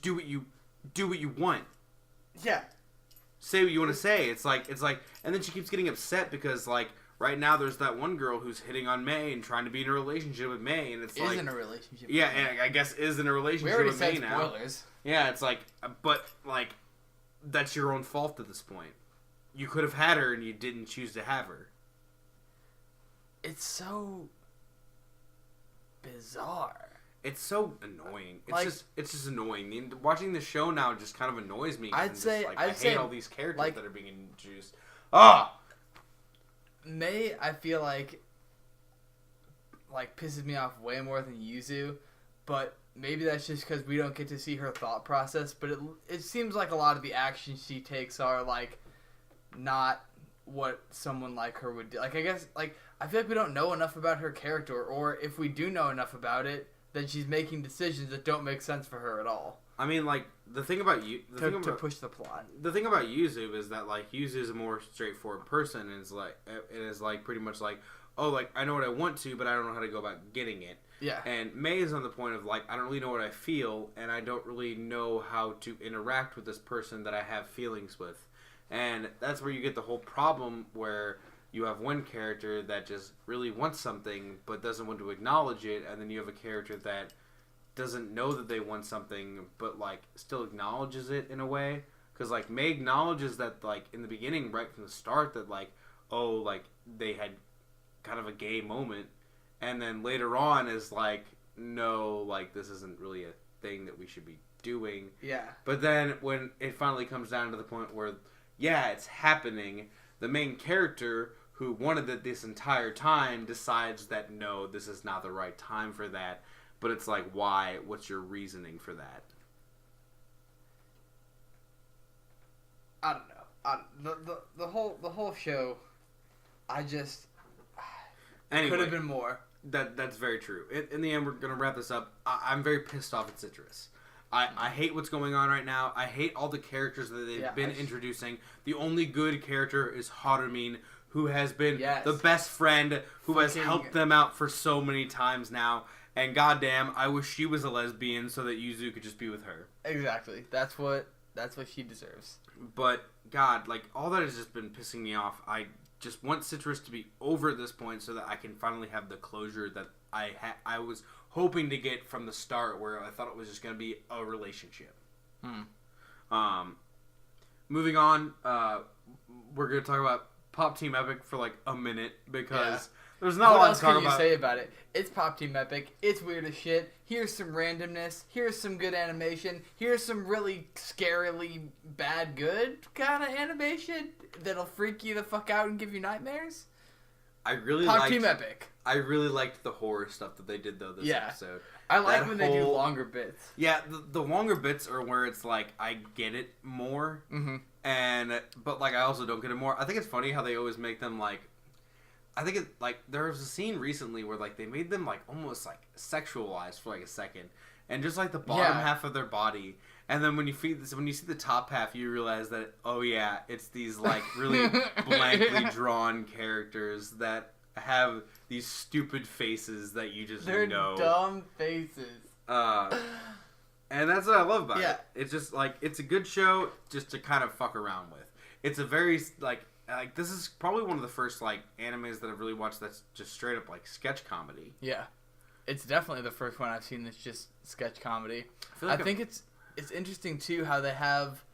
do what you want. Yeah. say what you want to say. It's like, and then she keeps getting upset because like right now there's that one girl who's hitting on May and trying to be in a relationship with May, and it's in a relationship. Yeah, and I guess is in a relationship with May now. Spoilers. Yeah, it's like, but like, that's your own fault at this point. You could have had her and you didn't choose to have her. It's so bizarre. It's so annoying. It's just annoying. Watching the show now just kind of annoys me. I hate all these characters that are being introduced. May, I feel like pisses me off way more than Yuzu, but maybe that's just because we don't get to see her thought process. But it seems like a lot of the actions she takes are like not what someone like her would do. Like, I guess, like, I feel like we don't know enough about her character, or if we do know enough about it, then she's making decisions that don't make sense for her at all. I mean, like, the thing about you... To push the plot. The thing about Yuzu is that, like, Yuzu is a more straightforward person, and it is pretty much like, oh, like, I know what I want to, but I don't know how to go about getting it. Yeah. And May is on the point of, like, I don't really know what I feel, and I don't really know how to interact with this person that I have feelings with. And that's where you get the whole problem where you have one character that just really wants something but doesn't want to acknowledge it, and then you have a character that doesn't know that they want something but like still acknowledges it in a way. Because like May acknowledges that like in the beginning, right from the start, that like, oh, like they had kind of a gay moment, and then later on is like, no, like this isn't really a thing that we should be doing. Yeah. But then when it finally comes down to the point where, yeah, it's happening, the main character who wanted it this entire time decides that no, this is not the right time for that. But it's like, why? What's your reasoning for that? I don't know. The whole show, I just anyway, could have been more. That's very true. In the end, we're gonna wrap this up. I'm very pissed off at Citrus. I hate what's going on right now. I hate all the characters that they've been introducing. The only good character is Harumin, who has been the best friend, who has helped them out for so many times now. And goddamn, I wish she was a lesbian so that Yuzu could just be with her. Exactly. That's what she deserves. But God, like all that has just been pissing me off. I just want Citrus to be over at this point so that I can finally have the closure that I was hoping to get from the start, where I thought it was just going to be a relationship. Moving on, we're going to talk about Pop Team Epic for like a minute because there's not a lot to talk about. What else can you say about it? It's Pop Team Epic. It's weird as shit. Here's some randomness. Here's some good animation. Here's some really scarily bad good kind of animation that'll freak you the fuck out and give you nightmares. Pop Team Epic. I really liked the horror stuff that they did though this episode. I like when they do longer bits. Yeah, the longer bits are where it's like I get it more, but like I also don't get it more. I think it's funny how they always make them like. I think it like there was a scene recently where like they made them like almost like sexualized for like a second, and just like the bottom half of their body, and then when you see the top half, you realize that it's these like really blankly drawn characters that have these stupid faces that you just know. They're dumb faces. And that's what I love about it. It's just like it's a good show just to kind of fuck around with. It's a very like this is probably one of the first like animes that I've really watched that's just straight up like sketch comedy. Yeah, it's definitely the first one I've seen that's just sketch comedy. I think it's interesting too how they have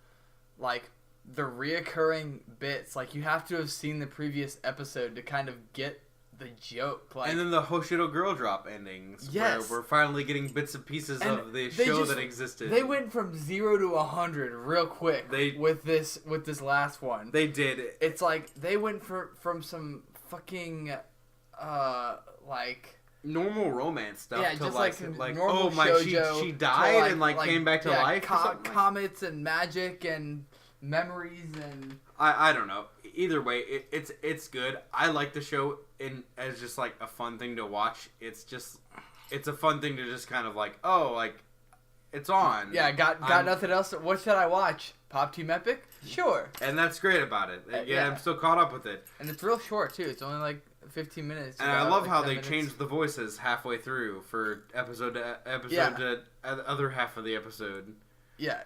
like the reoccurring bits. Like you have to have seen the previous episode to kind of get the joke. Like, and then the Hoshido Girl Drop endings, where we're finally getting bits and pieces of the show that existed. They went from 0 to 100 real quick with this last one. They did. It's like they went from some fucking like normal romance stuff to like normal shoujo she died and came back to life. Comets and magic and memories and I don't know. Either way, it's good. I like the show as just like a fun thing to watch. It's a fun thing to just kind of like it's on. Yeah, got nothing else. What should I watch? Pop Team Epic? Sure. And that's great about it. I'm still caught up with it. And it's real short too. It's only like 15 minutes. And I love how they changed the voices halfway through for episode to other half of the episode. Yeah,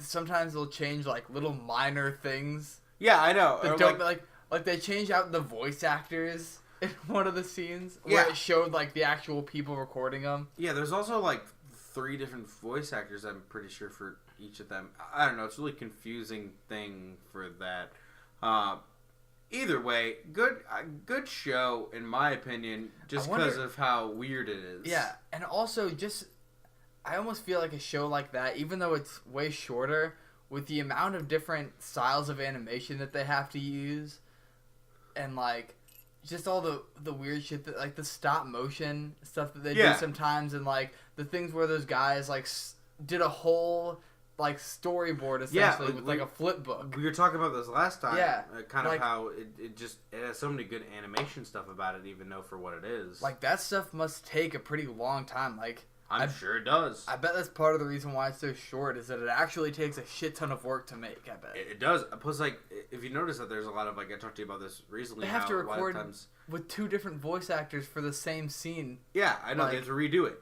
sometimes they'll change like little minor things. Yeah, I know. That don't like they change out the voice actors in one of the scenes where it showed like the actual people recording them. Yeah, there's also like 3 different voice actors. I'm pretty sure for each of them. I don't know. It's a really confusing thing for that. Either way, good show in my opinion, just because of how weird it is. Yeah, and also I almost feel like a show like that, even though it's way shorter, with the amount of different styles of animation that they have to use, and like just all the weird shit that like the stop motion stuff that they do sometimes, and like the things where those guys like did a whole like storyboard essentially with like a flip book. We were talking about this last time. Yeah, kind of how it has so many good animation stuff about it, even though for what it is. Like that stuff must take a pretty long time. Like I'm sure it does. I bet that's part of the reason why it's so short is that it actually takes a shit ton of work to make. I bet it does. Plus, like if you notice that there's a lot of like I talked to you about this recently. They have to record with 2 different voice actors for the same scene. Yeah, I know. They have to redo it.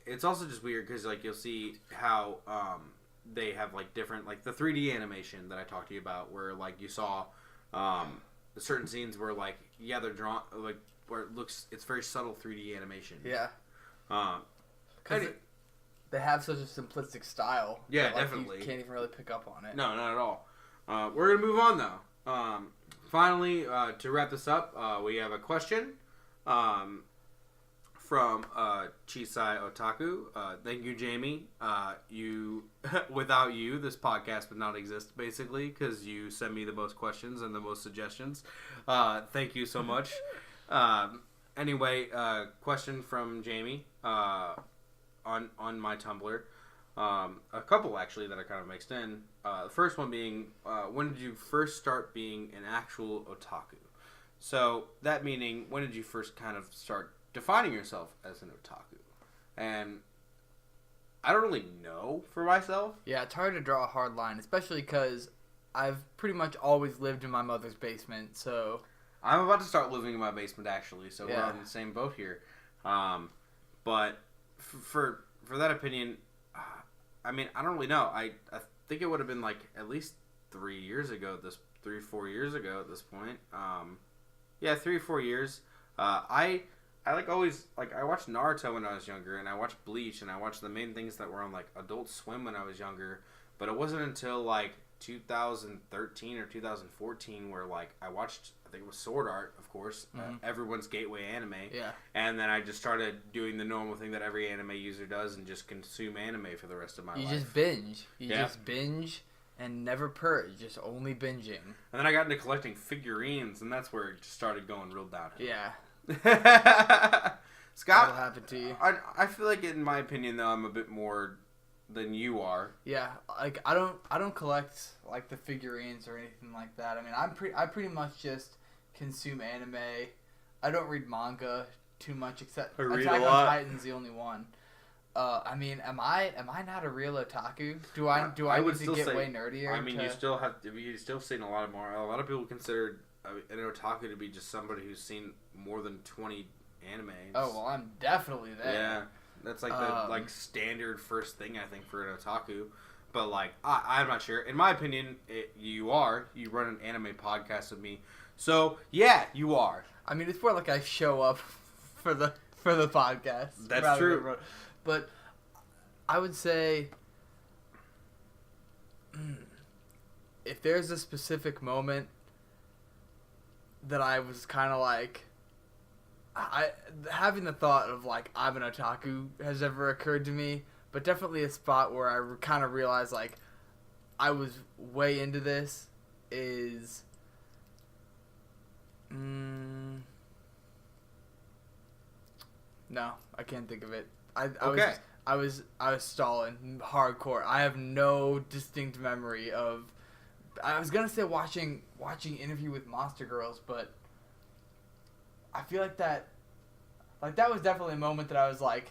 It's also just weird because like you'll see how they have like different like the 3D animation that I talked to you about, where like you saw certain scenes where like they're drawn like where it's very subtle 3D animation. Yeah. Because they have such a simplistic style. Yeah, that, like, definitely. You can't even really pick up on it. No, not at all. We're gonna move on though. Finally, to wrap this up, we have a question from Chisai Otaku. Thank you, Jamie. Without you, this podcast would not exist, basically, because you send me the most questions and the most suggestions. Thank you so much. Anyway, question from Jamie on my Tumblr. A couple, actually, that I kind of mixed in. The first one being, when did you first start being an actual otaku? So, that meaning, when did you first kind of start defining yourself as an otaku? And I don't really know for myself. Yeah, it's hard to draw a hard line, especially because I've pretty much always lived in my mother's basement, so... I'm about to start living in my basement, actually, so we're on the same boat here. But for that opinion, I mean, I don't really know. I think it would have been like at least 3 years ago, 3 or 4 years ago at this point. 3 or 4 years. I like always, like, I watched Naruto when I was younger, and I watched Bleach, and I watched the main things that were on, like, Adult Swim when I was younger, but it wasn't until, like, 2013 or 2014 where, like, I watched, I think it was Sword Art, of course, everyone's gateway anime, and then I just started doing the normal thing that every anime user does and just consume anime for the rest of my life. You just binge. You just binge and never purge, just only binging. And then I got into collecting figurines, and that's where it just started going real downhill. Yeah. Scott, that'll happen to you. I feel like, in my opinion, though, I'm a bit more than you are. Yeah, like I don't collect like the figurines or anything like that. I mean, I pretty much just consume anime. I don't read manga too much, except Attack on Titan's the only one. I mean, am I not a real otaku? Do I would need to get way nerdier? I mean, you've still seen a lot more. A lot of people consider an otaku to be just somebody who's seen more than 20 animes. Oh well, I'm definitely there. Yeah, that's like the standard first thing I think for an otaku. But like, I'm not sure. In my opinion, you run an anime podcast with me, so yeah, you are. I mean, it's more like I show up for the podcast. That's true. But I would say, if there's a specific moment that I was kind of like, having the thought of like I'm an otaku has ever occurred to me, but definitely a spot where I kind of realized like I was way into this is no, I can't think of it. I was stalling hardcore. I have no distinct memory of. I was gonna say watching Interview with Monster Girls, but I feel like that was definitely a moment that I was like,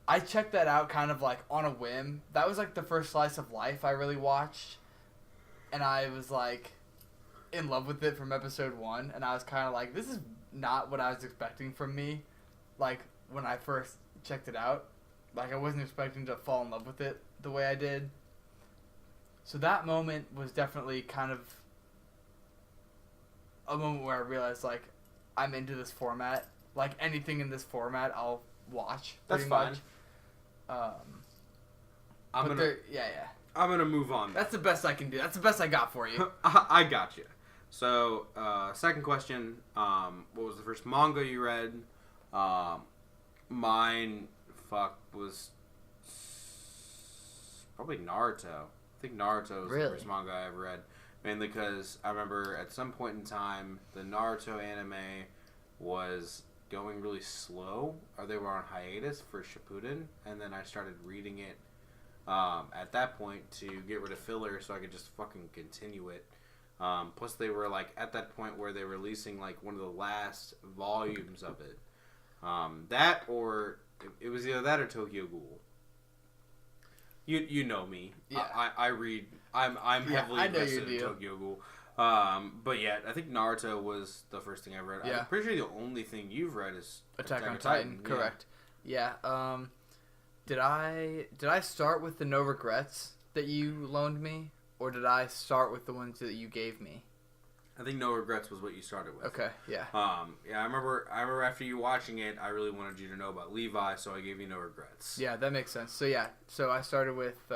I checked that out kind of like on a whim. That was like the first slice of life I really watched, and I was like in love with it from episode 1, and I was kind of like, this is not what I was expecting from me, like when I first checked it out. Like, I wasn't expecting to fall in love with it the way I did. So that moment was definitely kind of a moment where I realized, like, I'm into this format. Like, anything in this format, I'll watch. That's fine. I'm gonna move on. That's the best I can do. That's the best I got for you. I got you. So, second question. What was the first manga you read? Mine, was probably Naruto. I think Naruto was the first manga I ever read. Mainly because I remember at some point in time, the Naruto anime was going really slow, or they were on hiatus for Shippuden, and then I started reading it at that point to get rid of filler so I could just fucking continue it. Plus they were like at that point where they were releasing like one of the last volumes of it. That or it was either that or Tokyo Ghoul. You know me. Yeah. I read. I'm heavily invested in Tokyo Ghoul. But yeah, I think Naruto was the first thing I read. Yeah. I'm pretty sure the only thing you've read is Attack on Titan. Correct. Yeah. Did I start with the No Regrets that you loaned me, or did I start with the ones that you gave me? I think No Regrets was what you started with. Okay, yeah. Yeah, I remember after you watching it, I really wanted you to know about Levi, so I gave you No Regrets. Yeah, that makes sense. So yeah, I started with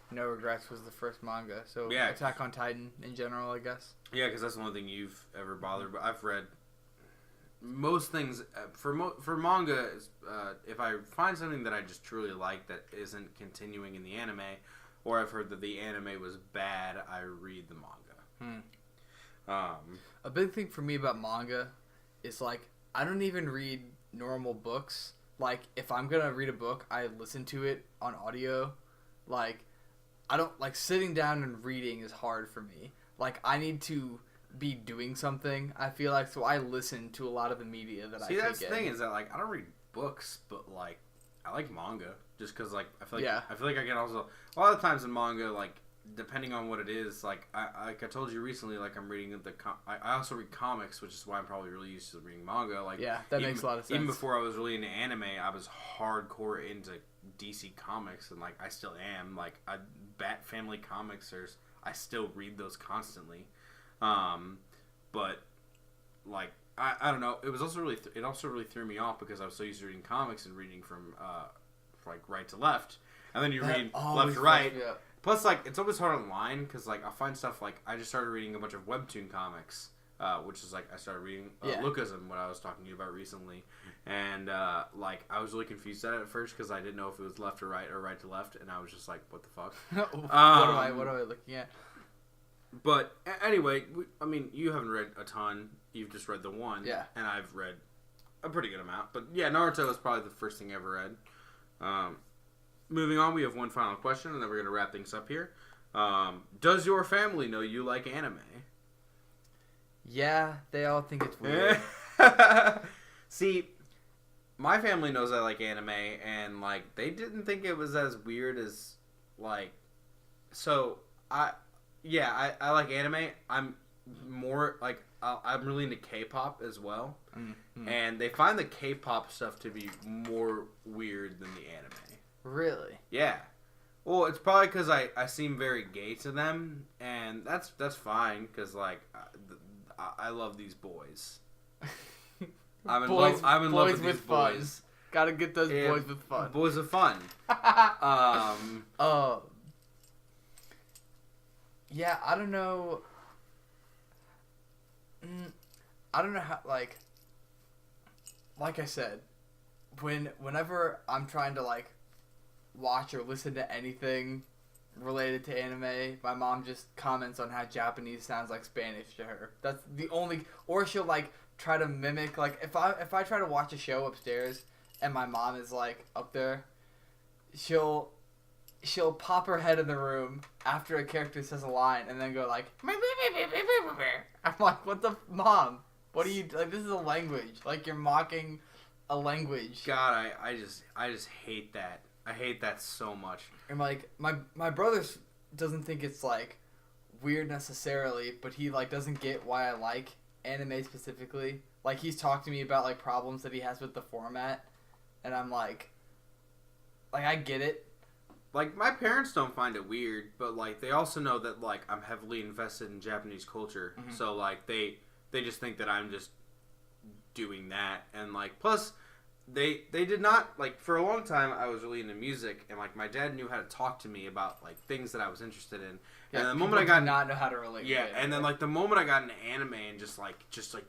No Regrets was the first manga. So yeah. Attack on Titan in general, I guess. Yeah, because that's the only thing you've ever bothered. But I've read most things for manga. If I find something that I just truly like that isn't continuing in the anime, or I've heard that the anime was bad, I read the manga. A big thing for me about manga is, like, I don't even read normal books. Like, if I'm gonna read a book, I listen to it on audio. Like, I don't, like, sitting down and reading is hard for me. Like, I need to be doing something, I feel like, so I listen to a lot of the media that I take in. See, that's the thing is that, like, I don't read books, but, like, I like manga. Just because, like, I feel like I can also, a lot of times in manga, like, depending on what it is, like I told you recently, like I'm reading I also read comics, which is why I'm probably really used to reading manga. Like yeah, that makes a lot of sense. Even before I was really into anime, I was hardcore into DC Comics, and like I still am. Like Bat Family comics, I still read those constantly. But like I don't know. It was also really it also really threw me off because I was so used to reading comics and reading from like right to left, and then you read left to right. Plus, like, it's always hard online because, like, I'll find stuff, like, I just started reading a bunch of webtoon comics, which is, like, I started reading Lookism, what I was talking to you about recently. And, like, I was really confused at first because I didn't know if it was left to right or right to left, and I was just like, what the fuck? What am I looking at? But, anyway, I mean, you haven't read a ton. You've just read the one. Yeah. And I've read a pretty good amount. But, yeah, Naruto is probably the first thing I ever read. Moving on, we have one final question, and then we're going to wrap things up here. Does your family know you like anime? Yeah, they all think it's weird. See, my family knows I like anime, and, like, they didn't think it was as weird as, like... So, I like anime. I'm more, like... I'm really into K-pop as well. Mm-hmm. And they find the K-pop stuff to be more weird than the anime. Really? Yeah. Well, it's probably because I seem very gay to them, and that's fine, because, like, I love these boys. I'm in love with these boys. Gotta get those boys with fun. Boys with fun. Yeah, I don't know. I don't know how, like I said, whenever I'm trying to, like, watch or listen to anything related to anime, my mom just comments on how Japanese sounds like Spanish to her. That's the only, or she'll, like, try to mimic, like, if I try to watch a show upstairs and my mom is, like, up there, she'll pop her head in the room after a character says a line and then go, like, I'm like, what the, Mom, what are you, like, this is a language, like, you're mocking a language. God, I just hate that. I hate that so much. And, like, my brother doesn't think it's, like, weird necessarily, but he, like, doesn't get why I like anime specifically. Like, he's talked to me about, like, problems that he has with the format, and I'm like, Like, I get it. Like, my parents don't find it weird, but, like, they also know that, like, I'm heavily invested in Japanese culture. Mm-hmm. So, like, they just think that I'm just doing that. And, like, plus, they did not, like, for a long time, I was really into music. And, like, my dad knew how to talk to me about, like, things that I was interested in. Yeah, and the moment I got... did not know how to relate. Yeah, and then, like, the moment I got into anime and just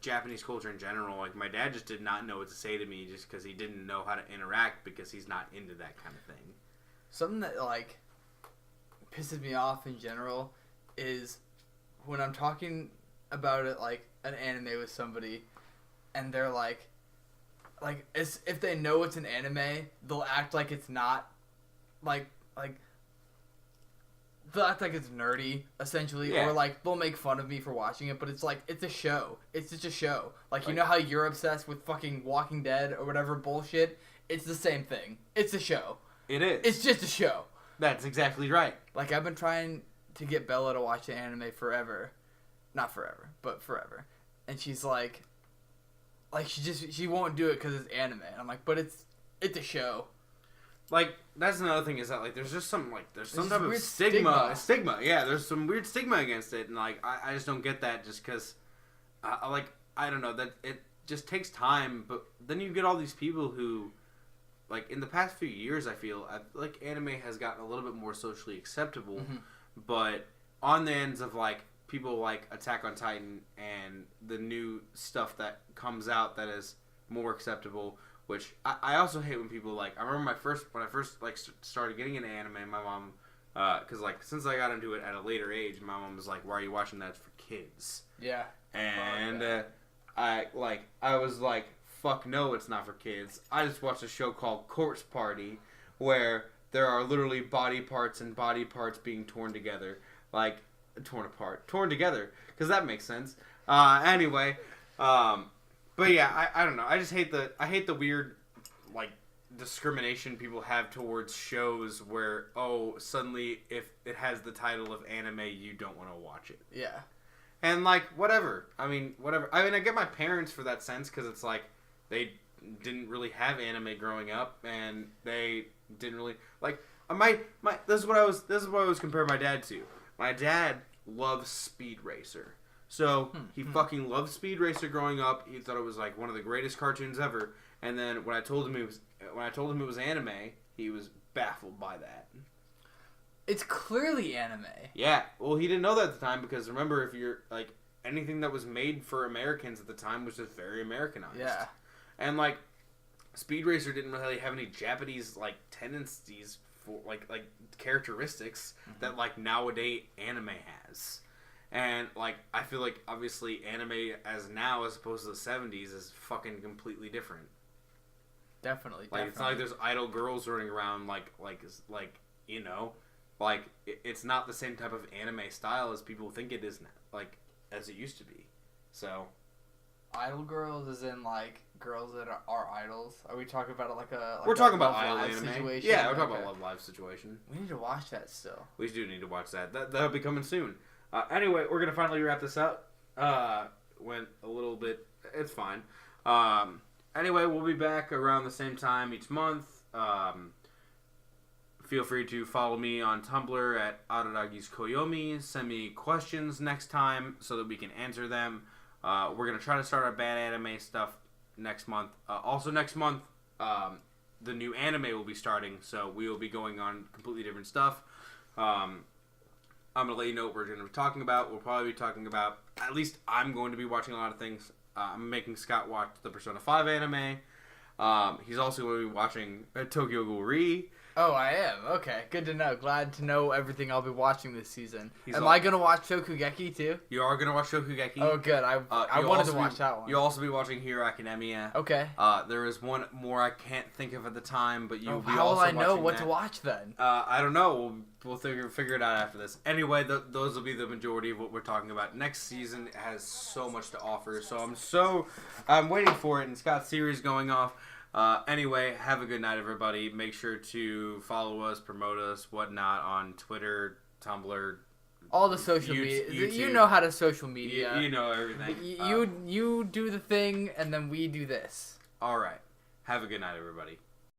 Japanese culture in general, like, my dad just did not know what to say to me just because he didn't know how to interact because he's not into that kind of thing. Something that, like, pisses me off in general is when I'm talking about it, like, an anime with somebody, and they're like, as if they know it's an anime, they'll act like it's not, like, they'll act like it's nerdy, essentially, yeah. Or, like, they'll make fun of me for watching it, but it's like, it's a show. It's just a show. Like, you know how you're obsessed with fucking Walking Dead or whatever bullshit? It's the same thing. It's a show. It is. It's just a show. That's exactly right. Like, I've been trying to get Bella to watch an anime forever. Not forever, but forever. And she's like she won't do it because it's anime. And I'm like, but it's a show. Like, that's another thing is that, like, there's just some, like, there's some type of stigma. Yeah, there's some weird stigma against it. And, like, I just don't get that just because, I don't know, that it just takes time. But then you get all these people who... Like, in the past few years, I feel like anime has gotten a little bit more socially acceptable, mm-hmm. But on the ends of, like, people like Attack on Titan and the new stuff that comes out that is more acceptable, which I also hate when people, like, I remember when I first, like, started getting into anime, my mom, because, like, since I got into it at a later age, my mom was like, why are you watching that? It's for kids. Yeah. And, I was like, fuck no, it's not for kids. I just watched a show called Corpse Party where there are literally body parts and body parts being torn together. Like, torn together. Because that makes sense. Anyway. But yeah, I don't know. I just hate the weird, like, discrimination people have towards shows where, suddenly if it has the title of anime, you don't want to watch it. Yeah. And, like, whatever. I mean, I get my parents for that sense because it's like, they didn't really have anime growing up, and they didn't really like. This is what I was comparing my dad to. My dad loves Speed Racer, so he fucking loved Speed Racer growing up. He thought it was like one of the greatest cartoons ever. And then when I told him it was anime, he was baffled by that. It's clearly anime. Yeah, well, he didn't know that at the time because remember, if you're like anything that was made for Americans at the time was just very Americanized. Yeah. And, like, Speed Racer didn't really have any Japanese, like, tendencies for, like characteristics mm-hmm. that, like, nowadays anime has. And, like, I feel like, obviously, anime as now as opposed to the 70s is fucking completely different. Definitely. Like, it's not like there's idle girls running around, like, you know, like, it's not the same type of anime style as people think it is now, like, as it used to be. So... Idol girls is in, like, girls that are idols? Are we talking about it like a... Like we're talking about idol anime. Situation? Yeah, we're talking about Love Live situation. We need to watch that still. We do need to watch that. That'll be coming soon. Anyway, we're going to finally wrap this up. Went a little bit... It's fine. Anyway, we'll be back around the same time each month. Feel free to follow me on Tumblr at Araragi's Send me questions next time so that we can answer them. We're going to try to start our bad anime stuff next month. Also next month, the new anime will be starting, so we will be going on completely different stuff. I'm going to let you know what we're going to be talking about. We'll probably be talking about, at least I'm going to be watching a lot of things. I'm making Scott watch the Persona 5 anime. He's also going to be watching Tokyo Ghoul Re. Oh, I am. Okay, good to know. Glad to know everything I'll be watching this season. Am I gonna watch Shokugeki too? You are gonna watch Shokugeki. Oh, good. I wanted to watch that one. You'll also be watching Hero Academia. Okay. There is one more I can't think of at the time, but you'll be how also will I know watching what that. to watch then? I don't know. We'll figure it out after this. Anyway, those will be the majority of what we're talking about. Next season has so much to offer, so I'm waiting for it. And Scott's series going off. Anyway, have a good night, everybody. Make sure to follow us, promote us, whatnot on Twitter, Tumblr, all the social media. YouTube. You know how to social media. You know everything. You do the thing, and then we do this. All right. Have a good night, everybody.